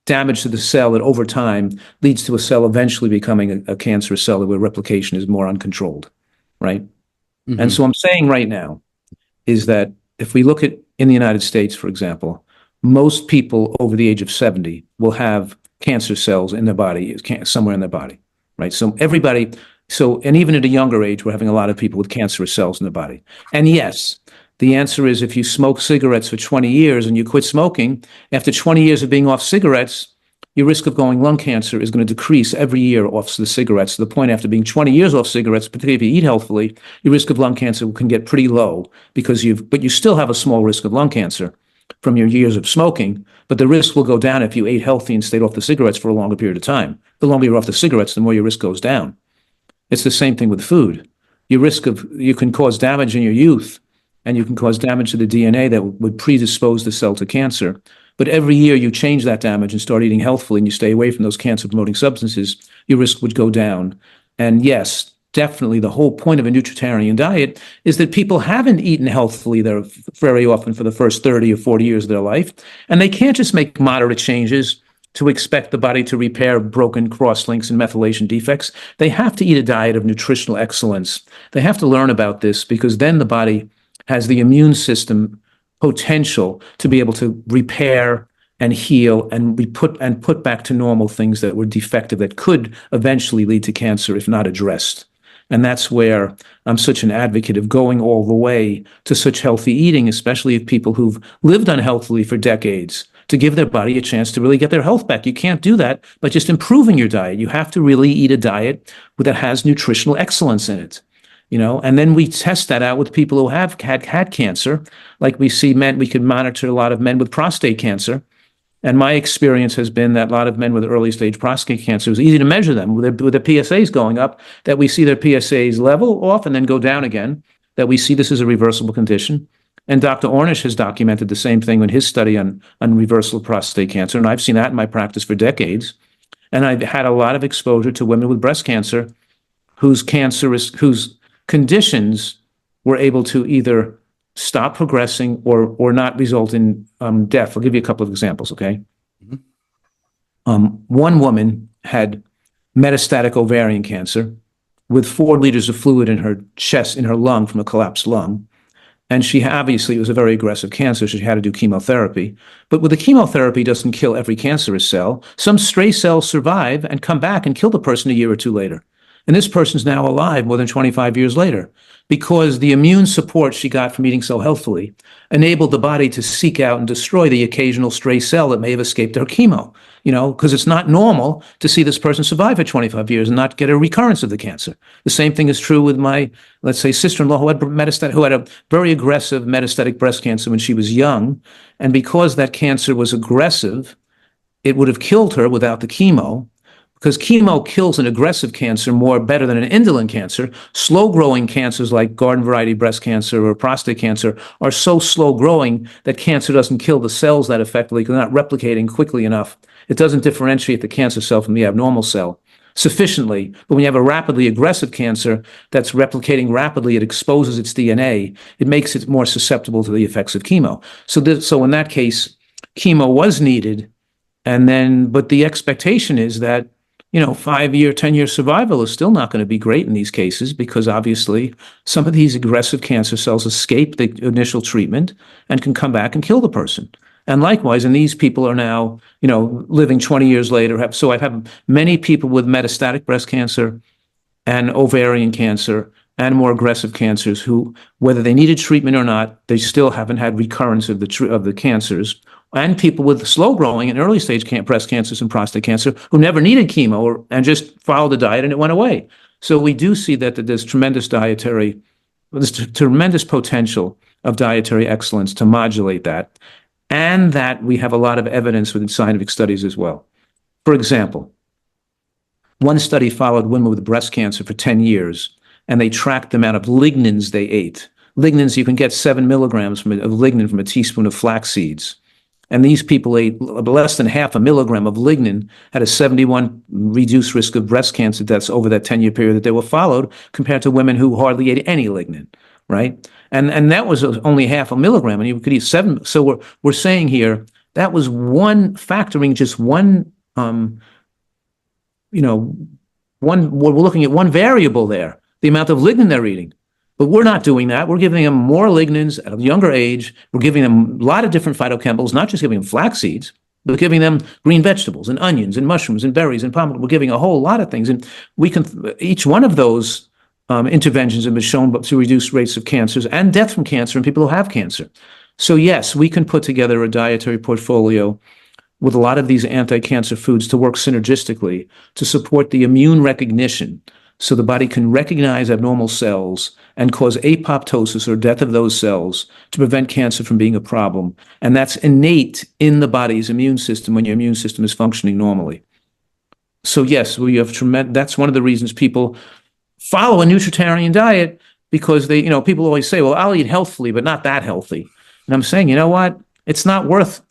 damage to the cell that over time leads to a cell eventually becoming a cancerous cell where replication is more uncontrolled, right? Mm-hmm. And so I'm saying right now is that if we look at in the United States, for example, most people over the age of 70 will have cancer cells in their body, somewhere in their body, right? So and even at a younger age, we're having a lot of people with cancerous cells in their body. And yes, the answer is if you smoke cigarettes for 20 years and you quit smoking, after 20 years of being off cigarettes, your risk of going lung cancer is going to decrease every year off the cigarettes, to the point after being 20 years off cigarettes, particularly if you eat healthfully, your risk of lung cancer can get pretty low but you still have a small risk of lung cancer from your years of smoking, but the risk will go down if you ate healthy and stayed off the cigarettes for a longer period of time. The longer you're off the cigarettes, the more your risk goes down. It's the same thing with food. You can cause damage in your youth, and you can cause damage to the DNA that would predispose the cell to cancer. But every year you change that damage and start eating healthfully and you stay away from those cancer-promoting substances, your risk would go down. And yes, definitely the whole point of a nutritarian diet is that people haven't eaten healthfully there very often for the first 30 or 40 years of their life. And they can't just make moderate changes to expect the body to repair broken crosslinks and methylation defects. They have to eat a diet of nutritional excellence. They have to learn about this, because then the body has the immune system potential to be able to repair and heal and put back to normal things that were defective that could eventually lead to cancer if not addressed. And that's where I'm such an advocate of going all the way to such healthy eating, especially if people who've lived unhealthily for decades, to give their body a chance to really get their health back. You can't do that by just improving your diet. You have to really eat a diet that has nutritional excellence in it. And then we test that out with people who have had cancer. Like we see we could monitor a lot of men with prostate cancer. And my experience has been that a lot of men with early stage prostate cancer, it's easy to measure them with their PSAs going up, that we see their PSAs level off and then go down again, that we see this as a reversible condition. And Dr. Ornish has documented the same thing in his study on reversal of prostate cancer. And I've seen that in my practice for decades. And I've had a lot of exposure to women with breast cancer whose conditions were able to either stop progressing or not result in death. I'll give you a couple of examples, okay? Mm-hmm. One woman had metastatic ovarian cancer with 4 liters of fluid in her chest, in her lung, from a collapsed lung. And she obviously, it was a very aggressive cancer, so she had to do chemotherapy. But with the chemotherapy, doesn't kill every cancerous cell. Some stray cells survive and come back and kill the person a year or 2 later. And this person's now alive more than 25 years later, because the immune support she got from eating so healthfully enabled the body to seek out and destroy the occasional stray cell that may have escaped her chemo, because it's not normal to see this person survive for 25 years and not get a recurrence of the cancer. The same thing is true with my, let's say, sister-in-law who had a very aggressive metastatic breast cancer when she was young. And because that cancer was aggressive, it would have killed her without the chemo, because chemo kills an aggressive cancer more better than an indolent cancer. Slow-growing cancers like garden variety breast cancer or prostate cancer are so slow-growing that cancer doesn't kill the cells that effectively because they're not replicating quickly enough. It doesn't differentiate the cancer cell from the abnormal cell sufficiently. But when you have a rapidly aggressive cancer that's replicating rapidly, it exposes its DNA. It makes it more susceptible to the effects of chemo. So in that case, chemo was needed. But the expectation is that 5-year, 10-year survival is still not going to be great in these cases because obviously some of these aggressive cancer cells escape the initial treatment and can come back and kill the person. And likewise, and these people are now, living 20 years later. So I've had many people with metastatic breast cancer and ovarian cancer and more aggressive cancers who, whether they needed treatment or not, they still haven't had recurrence of the cancers. And people with slow-growing and early-stage breast cancers and prostate cancer who never needed chemo and just followed the diet and it went away. So we do see that there's tremendous potential of dietary excellence to modulate that, and that we have a lot of evidence within scientific studies as well. For example, one study followed women with breast cancer for 10 years, and they tracked the amount of lignans they ate. Lignans, you can get 7 milligrams of lignin from a teaspoon of flax seeds. And these people ate less than half a milligram of lignin, had a 71 reduced risk of breast cancer deaths over that 10-year period that they were followed, compared to women who hardly ate any lignin, right? And that was only half a milligram, and you could eat 7. So we're saying here that was one factoring, just one, we're looking at one variable there, the amount of lignin they're eating. But we're not doing that. We're giving them more lignans at a younger age. We're giving them a lot of different phytochemicals, not just giving them flax seeds, but giving them green vegetables and onions and mushrooms and berries and pomegranate. We're giving a whole lot of things. And each one of those interventions have been shown to reduce rates of cancers and death from cancer in people who have cancer. So yes, we can put together a dietary portfolio with a lot of these anti-cancer foods to work synergistically to support the immune recognition, so the body can recognize abnormal cells and cause apoptosis or death of those cells to prevent cancer from being a problem. And that's innate in the body's immune system when your immune system is functioning normally. So yes, we have that's one of the reasons people follow a nutritarian diet, because people always say, well, I'll eat healthfully, but not that healthy. And I'm saying, you know what? It's not worth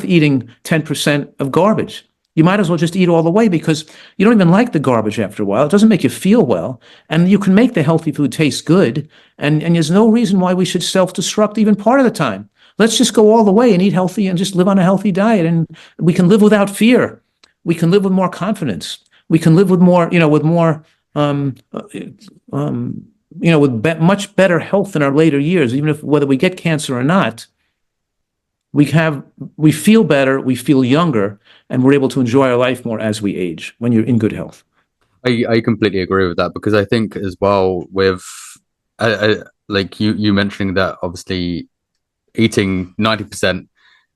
eating 10% of garbage. You might as well just eat all the way, because you don't even like the garbage after a while. It doesn't make you feel well. And you can make the healthy food taste good. And there's no reason why we should self-destruct even part of the time. Let's just go all the way and eat healthy and just live on a healthy diet. And we can live without fear. We can live with more confidence. We can live with more, much better health in our later years, even if whether we get cancer or not. We feel better, we feel younger, and we're able to enjoy our life more as we age when you're in good health. I completely agree with that, because I think as well with like you mentioning that obviously eating 90%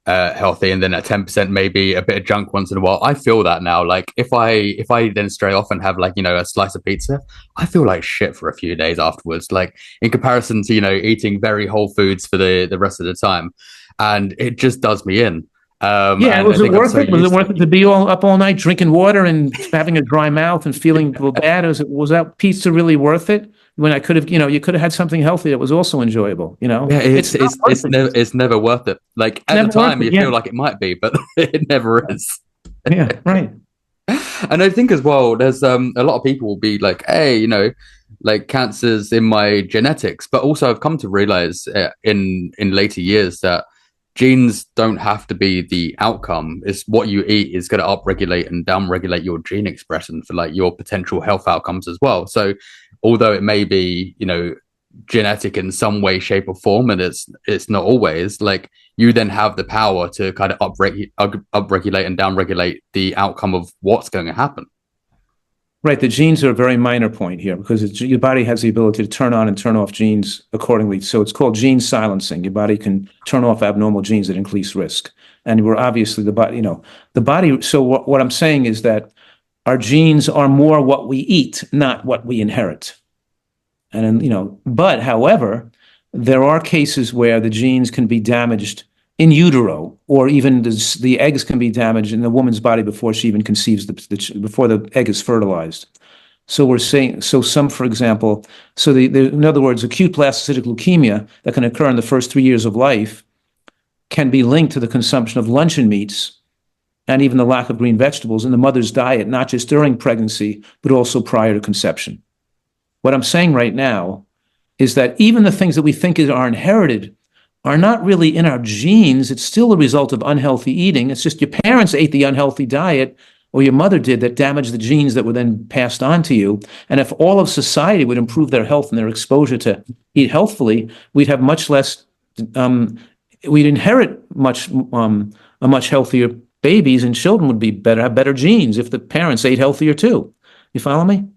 healthy and then at 10% maybe a bit of junk once in a while. I feel that now. Like if I then stray off and have a slice of pizza, I feel like shit for a few days afterwards. Like in comparison to eating very whole foods for the rest of the time. And it just does me in. Was it worth it? Was it worth it to be up all night drinking water and having a dry mouth and feeling bad? Was that pizza really worth it? When I could have, you could have had something healthy that was also enjoyable. Yeah, it's never worth it. Like at the time, you feel like it might be, but it never is. Yeah, right. And I think as well, there's a lot of people will be like, hey, like cancer's in my genetics, but also I've come to realize in later years that genes don't have to be the outcome. It's what you eat is going to upregulate and downregulate your gene expression for like your potential health outcomes as well. So although it may be, genetic in some way, shape or form, and it's not always, like you then have the power to kind of upregulate and downregulate the outcome of what's going to happen. Right. The genes are a very minor point here, because your body has the ability to turn on and turn off genes accordingly. So it's called gene silencing. Your body can turn off abnormal genes that increase risk. And we're obviously the body. So what I'm saying is that our genes are more what we eat, not what we inherit. And, but however, there are cases where the genes can be damaged in utero, or even the eggs can be damaged in the woman's body before she even conceives, before the egg is fertilized. So we're saying, so some, for example, in other words, acute blastocytic leukemia that can occur in the first 3 years of life can be linked to the consumption of luncheon meats and even the lack of green vegetables in the mother's diet, not just during pregnancy, but also prior to conception. What I'm saying right now is that even the things that we think are inherited are not really in our genes. It's still a result of unhealthy eating. It's just your parents ate the unhealthy diet, or your mother did, that damaged the genes that were then passed on to you. And if all of society would improve their health and their exposure to eat healthfully, we'd have much less, we'd inherit a much healthier babies, and children would be better, have better genes if the parents ate healthier too. You follow me?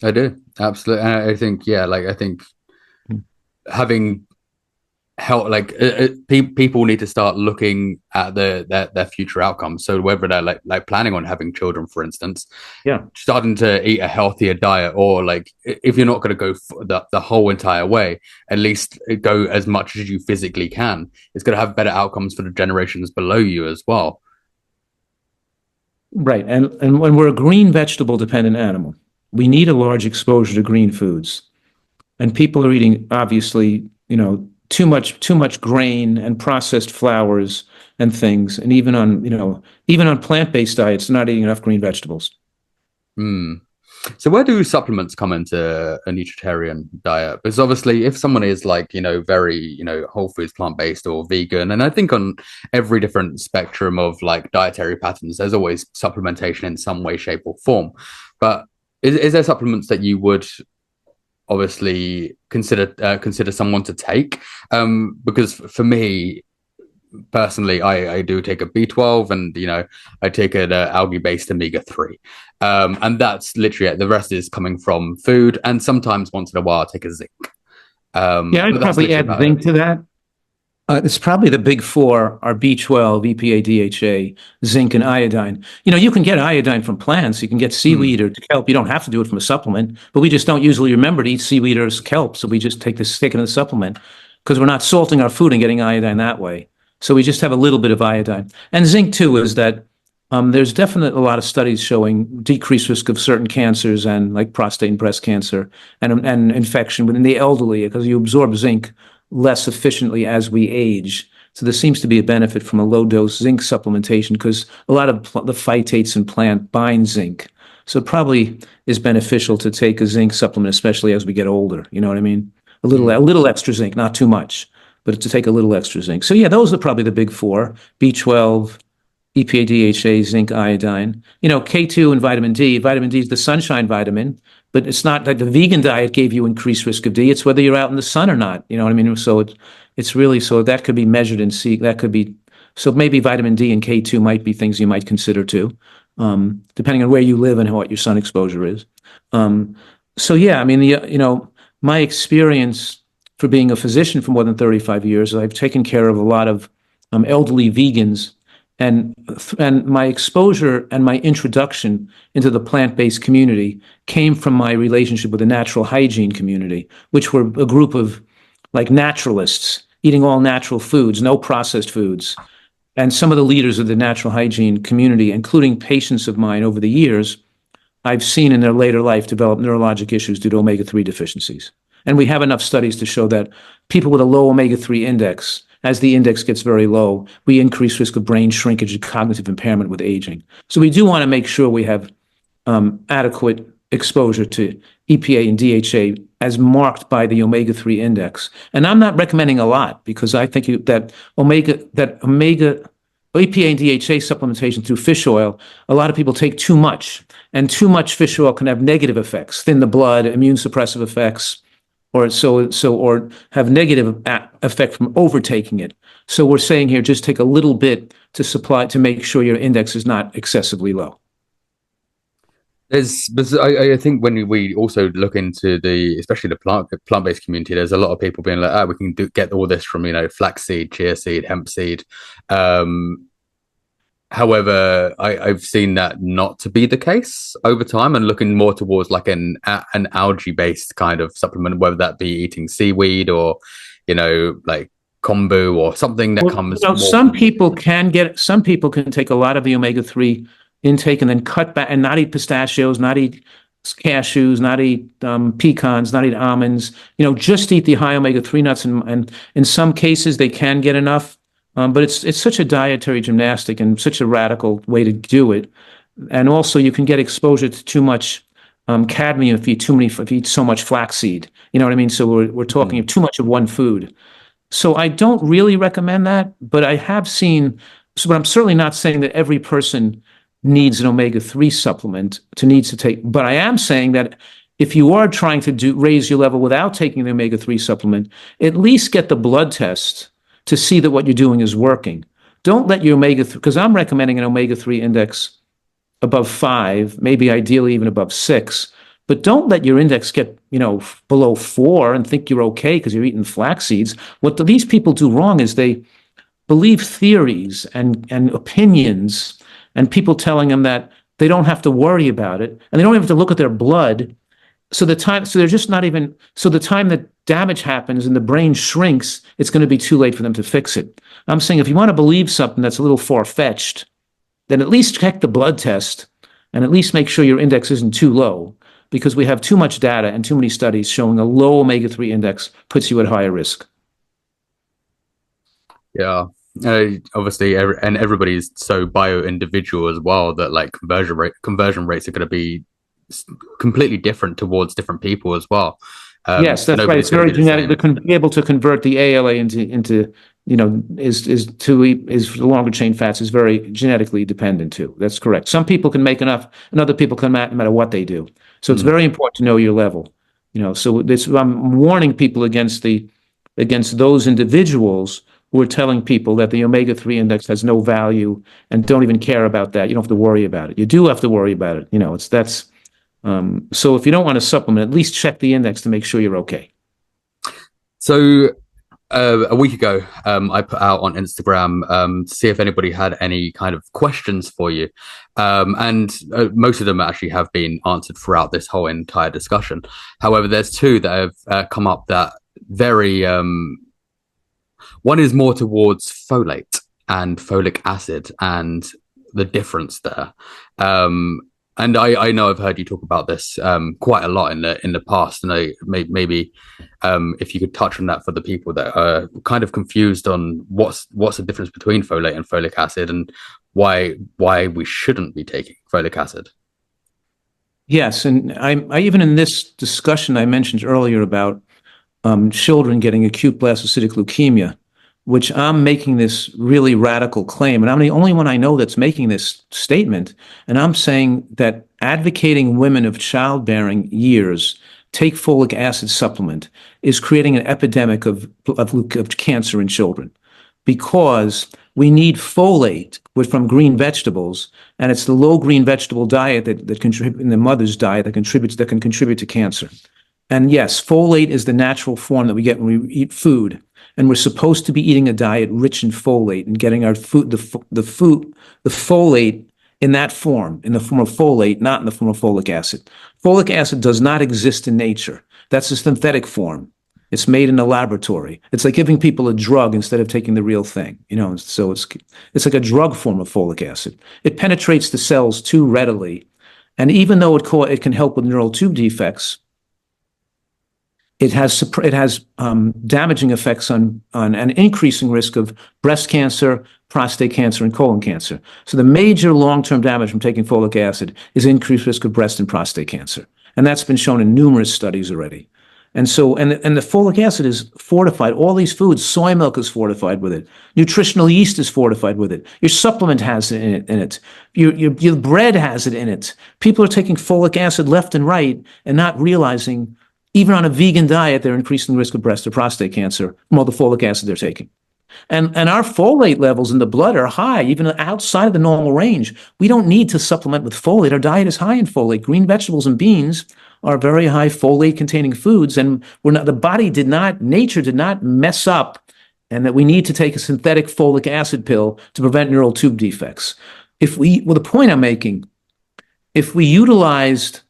I do, absolutely. And I think, yeah, like I think having help, like people need to start looking at their future outcomes. So whether they're like planning on having children, for instance, Yeah. starting to eat a healthier diet, or like if you're not going to go the whole entire way, at least go as much as you physically can. It's going to have better outcomes for the generations below you as well. Right. And when we're a green vegetable dependent animal, we need a large exposure to green foods. And people are eating, obviously, too much grain and processed flours and things. And even on plant-based diets, they're not eating enough green vegetables. Mm. So where do supplements come into a nutritarian diet? Because obviously, if someone is like, very, whole foods, plant-based or vegan, and I think on every different spectrum of like dietary patterns, there's always supplementation in some way, shape, or form. But is there supplements that you would obviously consider someone to take? Because for me personally, I do take a B12, and I take an algae based omega-3, and that's literally it. The rest is coming from food, and sometimes once in a while I take a zinc. Yeah, I'd probably add zinc to that. It's probably the big four are B12, EPA, DHA, zinc, and iodine. You can get iodine from plants. You can get seaweed or kelp. You don't have to do it from a supplement, but we just don't usually remember to eat seaweed or kelp. So we just take it in the supplement because we're not salting our food and getting iodine that way. So we just have a little bit of iodine. And zinc, too, is that there's definitely a lot of studies showing decreased risk of certain cancers, and like prostate and breast cancer and infection within the elderly, because you absorb zinc less efficiently as we age. So there seems to be a benefit from a low dose zinc supplementation, because a lot of the phytates in plant bind zinc. So it probably is beneficial to take a zinc supplement, especially as we get older. You know what I mean? A little extra zinc, not too much, but to take a little extra zinc. So yeah, those are probably the big four: B12, EPA, DHA, zinc, iodine. K2 and vitamin D. Vitamin D is the sunshine vitamin, but it's not like the vegan diet gave you increased risk of D. It's whether you're out in the sun or not. You know what I mean? So it's really, so that could be measured and see. That could be, so maybe vitamin D and K2 might be things you might consider too, depending on where you live and what your sun exposure is. So yeah, I mean, my experience for being a physician for more than 35 years, I've taken care of a lot of elderly vegans. And my exposure and my introduction into the plant-based community came from my relationship with the natural hygiene community, which were a group of like naturalists eating all natural foods, no processed foods. And some of the leaders of the natural hygiene community, including patients of mine over the years, I've seen in their later life develop neurologic issues due to omega-3 deficiencies. And we have enough studies to show that people with a low omega-3 index, as the index gets very low, we increase risk of brain shrinkage and cognitive impairment with aging. So we do want to make sure we have adequate exposure to EPA and DHA as marked by the omega-3 index. And I'm not recommending a lot, because I think that EPA and DHA supplementation through fish oil, a lot of people take too much, and too much fish oil can have negative effects, thin the blood, immune suppressive effects, or have negative effect from overtaking it. So we're saying here, just take a little bit to make sure your index is not excessively low. I think when we also look into especially the plant-based community, there's a lot of people being like, we can get all this from flaxseed, chia seed, hemp seed. However, I've seen that not to be the case over time, and looking more towards like an algae based kind of supplement, whether that be eating seaweed or like kombu or something that Well, comes more some from. people can take a lot of the omega-3 intake and then cut back and not eat pistachios, not eat cashews, not eat pecans, not eat almonds. Just eat the high omega-3 nuts, and in some cases they can get enough. But it's such a dietary gymnastic and such a radical way to do it. And also, you can get exposure to too much cadmium if you eat so much flaxseed. You know what I mean? So we're talking Mhm. too much of one food. So I don't really recommend that, but I have seen. So, but I'm certainly not saying that every person needs an omega-3 supplement needs to take. But I am saying that if you are trying to raise your level without taking the omega-3 supplement, at least get the blood test to see that what you're doing is working. Don't let your omega-3, because I'm recommending an omega-3 index above 5, maybe ideally even above 6. But don't let your index get, below 4 and think you're okay because you're eating flax seeds. What these people do wrong is they believe theories and opinions and people telling them that they don't have to worry about it and they don't have to look at their blood. So they're just not even, so the time that damage happens and the brain shrinks, it's going to be too late for them to fix it. I'm saying if you want to believe something that's a little far-fetched, then at least check the blood test and at least make sure your index isn't too low, because we have too much data and too many studies showing a low omega-3 index puts you at higher risk. Yeah. Obviously, and everybody's so bio individual as well that like conversion rates are going to be completely different towards different people as well. Yes, that's right. Nobody's It's going to very be the genetic. same. Be able to convert the ALA into is the longer chain fats is very genetically dependent too. That's correct. Some people can make enough, and other people can not, no matter what they do. So it's Mm. very important to know your level. So I'm warning people against those individuals who are telling people that the omega-3 index has no value and don't even care about that. You don't have to worry about it. You do have to worry about it. So if you don't want to supplement, at least check the index to make sure you're okay. So a week ago, I put out on Instagram to see if anybody had any kind of questions for you. And most of them actually have been answered throughout this whole entire discussion. However, there's two that have come up that very, one is more towards folate and folic acid and the difference there. Um, and I know I've heard you talk about this quite a lot in the past, and maybe if you could touch on that for the people that are kind of confused on what's the difference between folate and folic acid, and why we shouldn't be taking folic acid. Yes, and I even in this discussion I mentioned earlier about children getting acute blastocytic leukemia, which I'm making this really radical claim, and I'm the only one I know that's making this statement. And I'm saying that advocating women of childbearing years take folic acid supplement is creating an epidemic of cancer in children, because we need folate from green vegetables, and it's the low green vegetable diet that contribute in the mother's diet that can contribute to cancer. And yes, folate is the natural form that we get when we eat food. And we're supposed to be eating a diet rich in folate and getting our food, the folate in that form, in the form of folate, not in the form of folic acid. Folic acid does not exist in nature. That's a synthetic form. It's made in a laboratory. It's like giving people a drug instead of taking the real thing. So it's like a drug form of folic acid. It penetrates the cells too readily. And even though it can help with neural tube defects, it has damaging effects on an increasing risk of breast cancer, prostate cancer, and colon cancer. So the major long-term damage from taking folic acid is increased risk of breast and prostate cancer, and that's been shown in numerous studies already. And so, and the folic acid is fortified. All these foods, soy milk is fortified with it. Nutritional yeast is fortified with it. Your supplement has it in it. Your bread has it in it. People are taking folic acid left and right and not realizing, even on a vegan diet, they're increasing the risk of breast or prostate cancer from all the folic acid they're taking. And our folate levels in the blood are high, even outside of the normal range. We don't need to supplement with folate. Our diet is high in folate. Green vegetables and beans are very high folate containing foods, and nature did not mess up, and that we need to take a synthetic folic acid pill to prevent neural tube defects. The point I'm making, if we utilized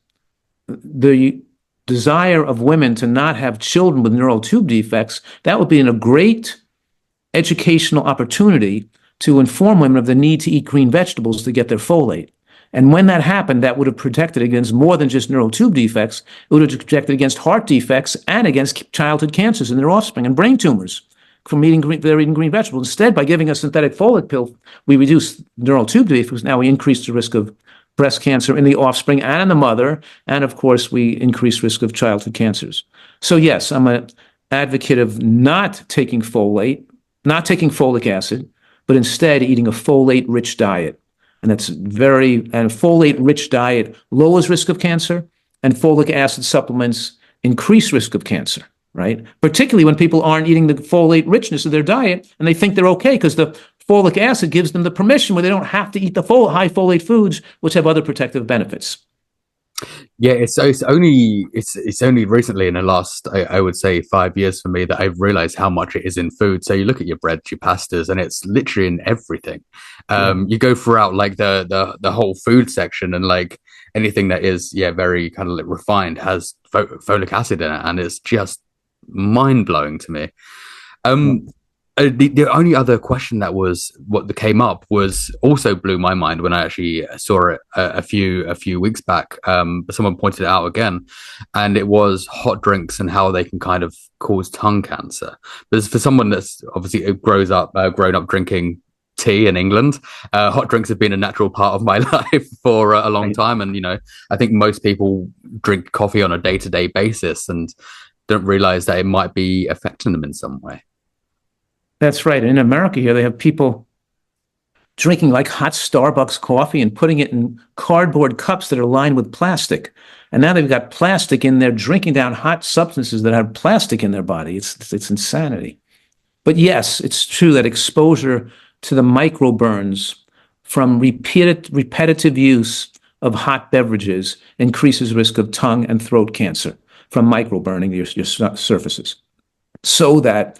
the desire of women to not have children with neural tube defects, that would be a great educational opportunity to inform women of the need to eat green vegetables to get their folate. And when that happened, that would have protected against more than just neural tube defects. It would have protected against heart defects and against childhood cancers in their offspring and brain tumors from they're eating green vegetables. Instead, by giving a synthetic folate pill, we reduce neural tube defects. Now we increase the risk of breast cancer in the offspring and in the mother. And of course, we increase risk of childhood cancers. So yes, I'm an advocate of not taking folate, not taking folic acid, but instead eating a folate-rich diet. And a folate-rich diet lowers risk of cancer, and folic acid supplements increase risk of cancer, right? Particularly when people aren't eating the folate richness of their diet, and they think they're okay because the folic acid gives them the permission where they don't have to eat the high folate foods, which have other protective benefits. Yeah, it's only recently in the last I would say 5 years for me that I've realized how much it is in food. So you look at your breads, your pastas, and it's literally in everything. You go throughout like the whole food section, and like anything that is very kind of like refined has folic acid in it, and it's just mind blowing to me. The only other question that came up was also blew my mind when I actually saw it a few weeks back. Someone pointed it out again, and it was hot drinks and how they can kind of cause tongue cancer. But for someone that's obviously grown up drinking tea in England, hot drinks have been a natural part of my life for a long time. And I think most people drink coffee on a day-to-day basis and don't realize that it might be affecting them in some way. That's right. In America here, they have people drinking like hot Starbucks coffee and putting it in cardboard cups that are lined with plastic. And now they've got plastic in there, drinking down hot substances that have plastic in their body. It's insanity. But yes, it's true that exposure to the microburns from repetitive use of hot beverages increases risk of tongue and throat cancer from microburning your surfaces. So that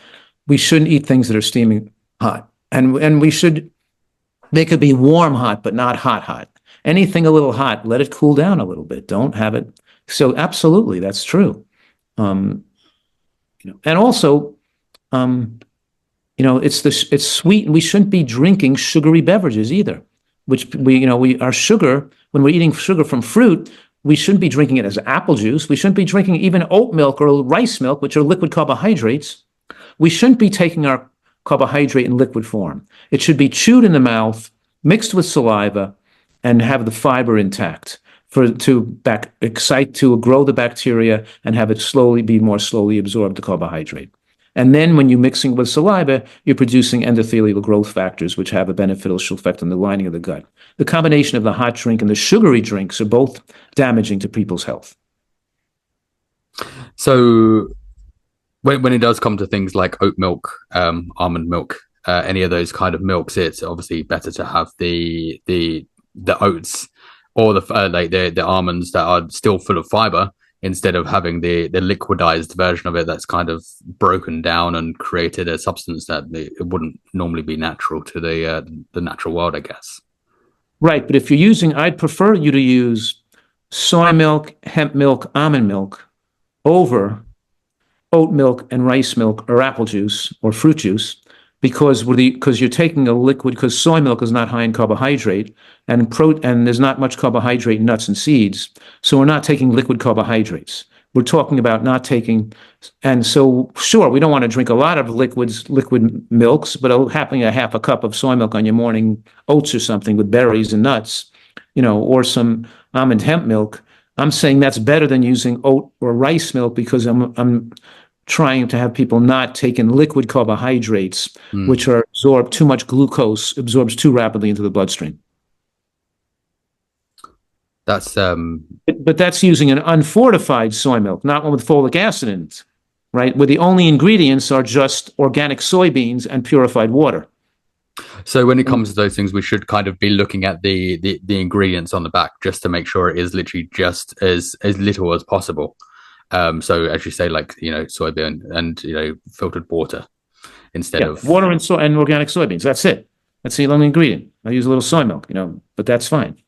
we shouldn't eat things that are steaming hot. And they could be warm hot, but not hot. Anything a little hot, let it cool down a little bit. Don't have it. So absolutely, that's true. And also, it's sweet, and we shouldn't be drinking sugary beverages either, which our sugar, when we're eating sugar from fruit, we shouldn't be drinking it as apple juice. We shouldn't be drinking even oat milk or rice milk, which are liquid carbohydrates. We shouldn't be taking our carbohydrate in liquid form. It should be chewed in the mouth, mixed with saliva, and have the fiber intact to grow the bacteria and have it more slowly absorb the carbohydrate. And then when you're mixing with saliva, you're producing endothelial growth factors, which have a beneficial effect on the lining of the gut. The combination of the hot drink and the sugary drinks are both damaging to people's health. So when it does come to things like oat milk, almond milk, any of those kind of milks, it's obviously better to have the oats or the almonds that are still full of fiber instead of having the liquidized version of it that's kind of broken down and created a substance that it wouldn't normally be natural to the natural world, I guess. Right, but if I'd prefer you to use soy milk, hemp milk, almond milk over oat milk and rice milk or apple juice or fruit juice, because you're taking a liquid, because soy milk is not high in carbohydrate and there's not much carbohydrate in nuts and seeds. So we're not taking liquid carbohydrates. We're talking about not taking, and so sure, we don't want to drink a lot of liquid milks, but having a half a cup of soy milk on your morning oats or something with berries and nuts, or some almond hemp milk. I'm saying that's better than using oat or rice milk, because I'm trying to have people not taking liquid carbohydrates, which are absorbed, too much glucose absorbs too rapidly into the bloodstream. That's But that's using an unfortified soy milk, not one with folic acid in it, right? Where the only ingredients are just organic soybeans and purified water. So when it comes to those things, we should kind of be looking at the ingredients on the back just to make sure it is literally just as little as possible. So as you say, like, soybean and, filtered water instead of water and organic soybeans. That's it. That's the only ingredient. I use a little soy milk, but that's fine.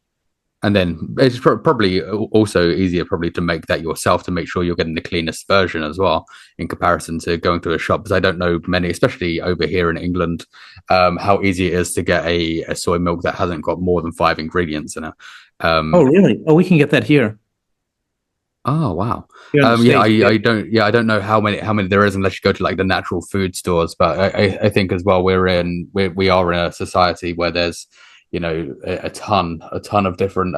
And then it's probably also easier probably to make that yourself to make sure you're getting the cleanest version as well in comparison to going to a shop. Because I don't know many, especially over here in England, how easy it is to get a soy milk that hasn't got more than 5 ingredients in it. Oh, Um, really? Oh, we can get that here. oh wow. Here in the Yeah, States. I don't know how many there is unless you go to like the natural food stores. But I think as well we are in a society where there's a ton of different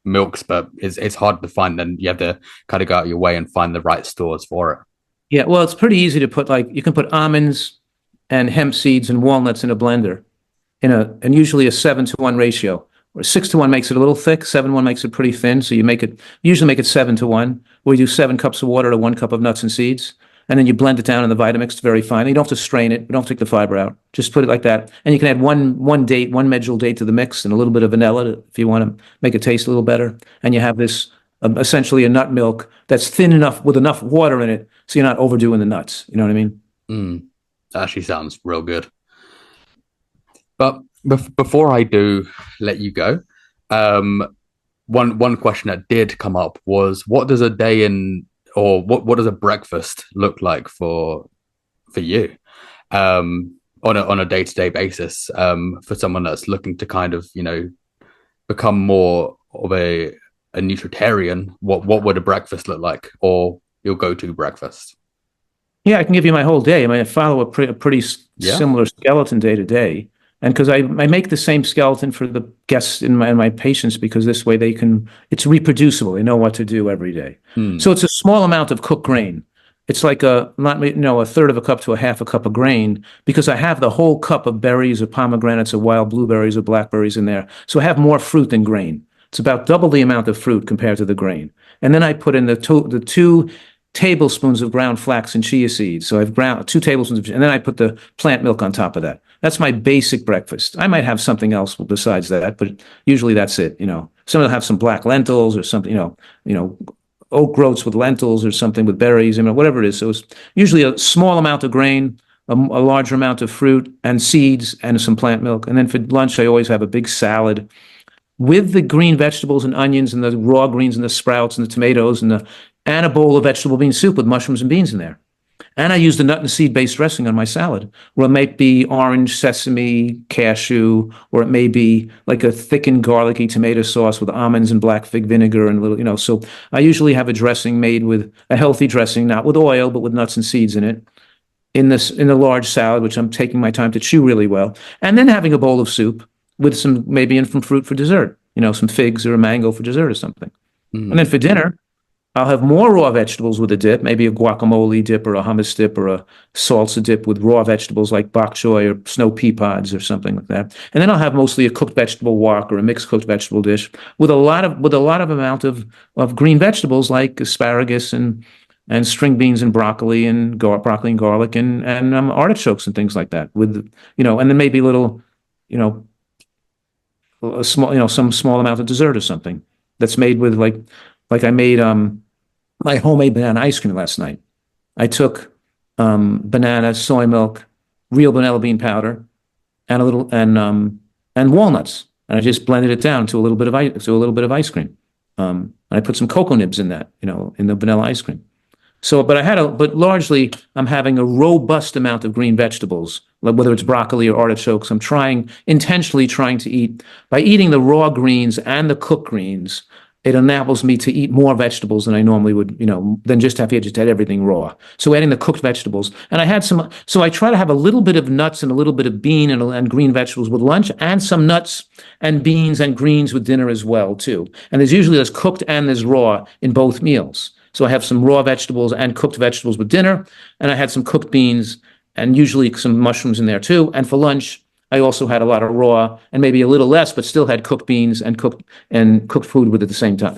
milks, but it's hard to find. Then you have to kind of go out your way and find the right stores for it. Yeah, well, it's pretty easy to put like you can put almonds and hemp seeds and walnuts in a blender and usually a 7-to-1 ratio. Or 6-to-1 makes it a little thick, 7-to-1 makes it pretty thin. So usually make it 7-to-1, where you do 7 cups of water to 1 cup of nuts and seeds. And then you blend it down in the Vitamix very fine. You don't have to strain it. You don't have to take the fiber out. Just put it like that. And you can add one medjool date to the mix and a little bit of vanilla if you want to make it taste a little better. And you have this essentially a nut milk that's thin enough with enough water in it so you're not overdoing the nuts. You know what I mean? That actually sounds real good. But before I do let you go, one question that did come up was, what does a day in or what does a breakfast look like for you on a day-to-day basis, for someone that's looking to kind of become more of a nutritarian? What would a breakfast look like, or your go-to breakfast? Yeah, I can give you my whole day. I mean, I follow a pretty Yeah. similar skeleton day to day. And because I make the same skeleton for the guests in my patients, because this way it's reproducible. They know what to do every day. Hmm. So it's a small amount of cooked grain. It's like a third of a cup to a half a cup of grain, because I have the whole cup of berries or pomegranates or wild blueberries or blackberries in there. So I have more fruit than grain. It's about double the amount of fruit compared to the grain. And then I put in the two tablespoons of ground flax and chia seeds. So I've ground 2 tablespoons and then I put the plant milk on top of that. That's my basic breakfast. I might have something else besides that, but usually that's it. Some will have some black lentils or something, oat groats with lentils or something with berries, whatever it is. So it's usually a small amount of grain, a larger amount of fruit and seeds and some plant milk. And then for lunch, I always have a big salad with the green vegetables and onions and the raw greens and the sprouts and the tomatoes and a bowl of vegetable bean soup with mushrooms and beans in there. And I use the nut and seed based dressing on my salad, or it may be orange, sesame, cashew, or it may be like a thickened garlicky tomato sauce with almonds and black fig vinegar and a little. So I usually have a dressing made with a healthy dressing, not with oil, but with nuts and seeds in it, in a large salad, which I'm taking my time to chew really well, and then having a bowl of soup with some fruit for dessert, some figs or a mango for dessert or something. Mm. And then for dinner, I'll have more raw vegetables with a dip, maybe a guacamole dip or a hummus dip or a salsa dip with raw vegetables like bok choy or snow pea pods or something like that. And then I'll have mostly a cooked vegetable wok or a mixed cooked vegetable dish with a lot of amount of green vegetables like asparagus and string beans and broccoli and broccoli and garlic and artichokes and things like that with and then maybe a little a small some small amount of dessert or something that's made with like I made my homemade banana ice cream last night. I took banana, soy milk, real vanilla bean powder, and a little and walnuts, and I just blended it down to a little bit of ice cream. And I put some cocoa nibs in that, in the vanilla ice cream. So, but largely I'm having a robust amount of green vegetables, like whether it's broccoli or artichokes. I'm intentionally trying to eat, by eating the raw greens and the cooked greens, it enables me to eat more vegetables than I normally would, than just have everything raw. So adding the cooked vegetables, and so I try to have a little bit of nuts and a little bit of bean and green vegetables with lunch, and some nuts and beans and greens with dinner as well too. And there's cooked and there's raw in both meals. So I have some raw vegetables and cooked vegetables with dinner, and I had some cooked beans and usually some mushrooms in there too. And for lunch, I also had a lot of raw and maybe a little less, but still had cooked beans and cooked food with it at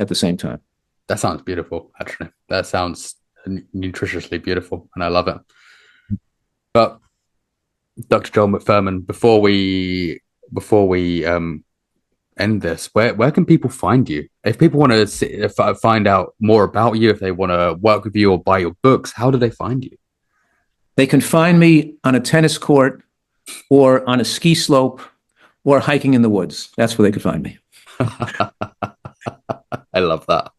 the same time. That sounds beautiful, actually. That sounds nutritiously beautiful, and I love it. But Dr. Joel McFerman, before we end this, where can people find you? If people want to find out more about you, if they want to work with you or buy your books, how do they find you? They can find me on a tennis court or on a ski slope or hiking in the woods. That's where they could find me. I love that.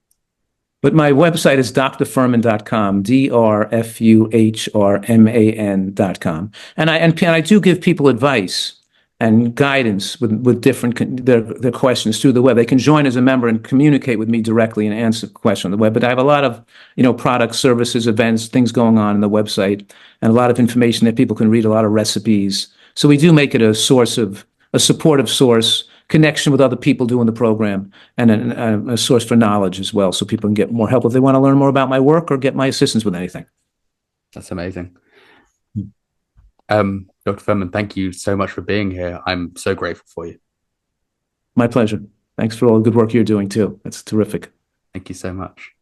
But my website is drfuhrman.com, drfuhrman.com. And I do give people advice and guidance with different their questions through the web. They can join as a member and communicate with me directly and answer questions on the web. But I have a lot of, products, services, events, things going on the website, and a lot of information that people can read, a lot of recipes. So we do make it a supportive source, connection with other people doing the program, and a source for knowledge as well, so people can get more help if they want to learn more about my work or get my assistance with anything. That's amazing. Dr. Fuhrman, thank you so much for being here. I'm so grateful for you. My pleasure. Thanks for all the good work you're doing too. That's terrific. Thank you so much.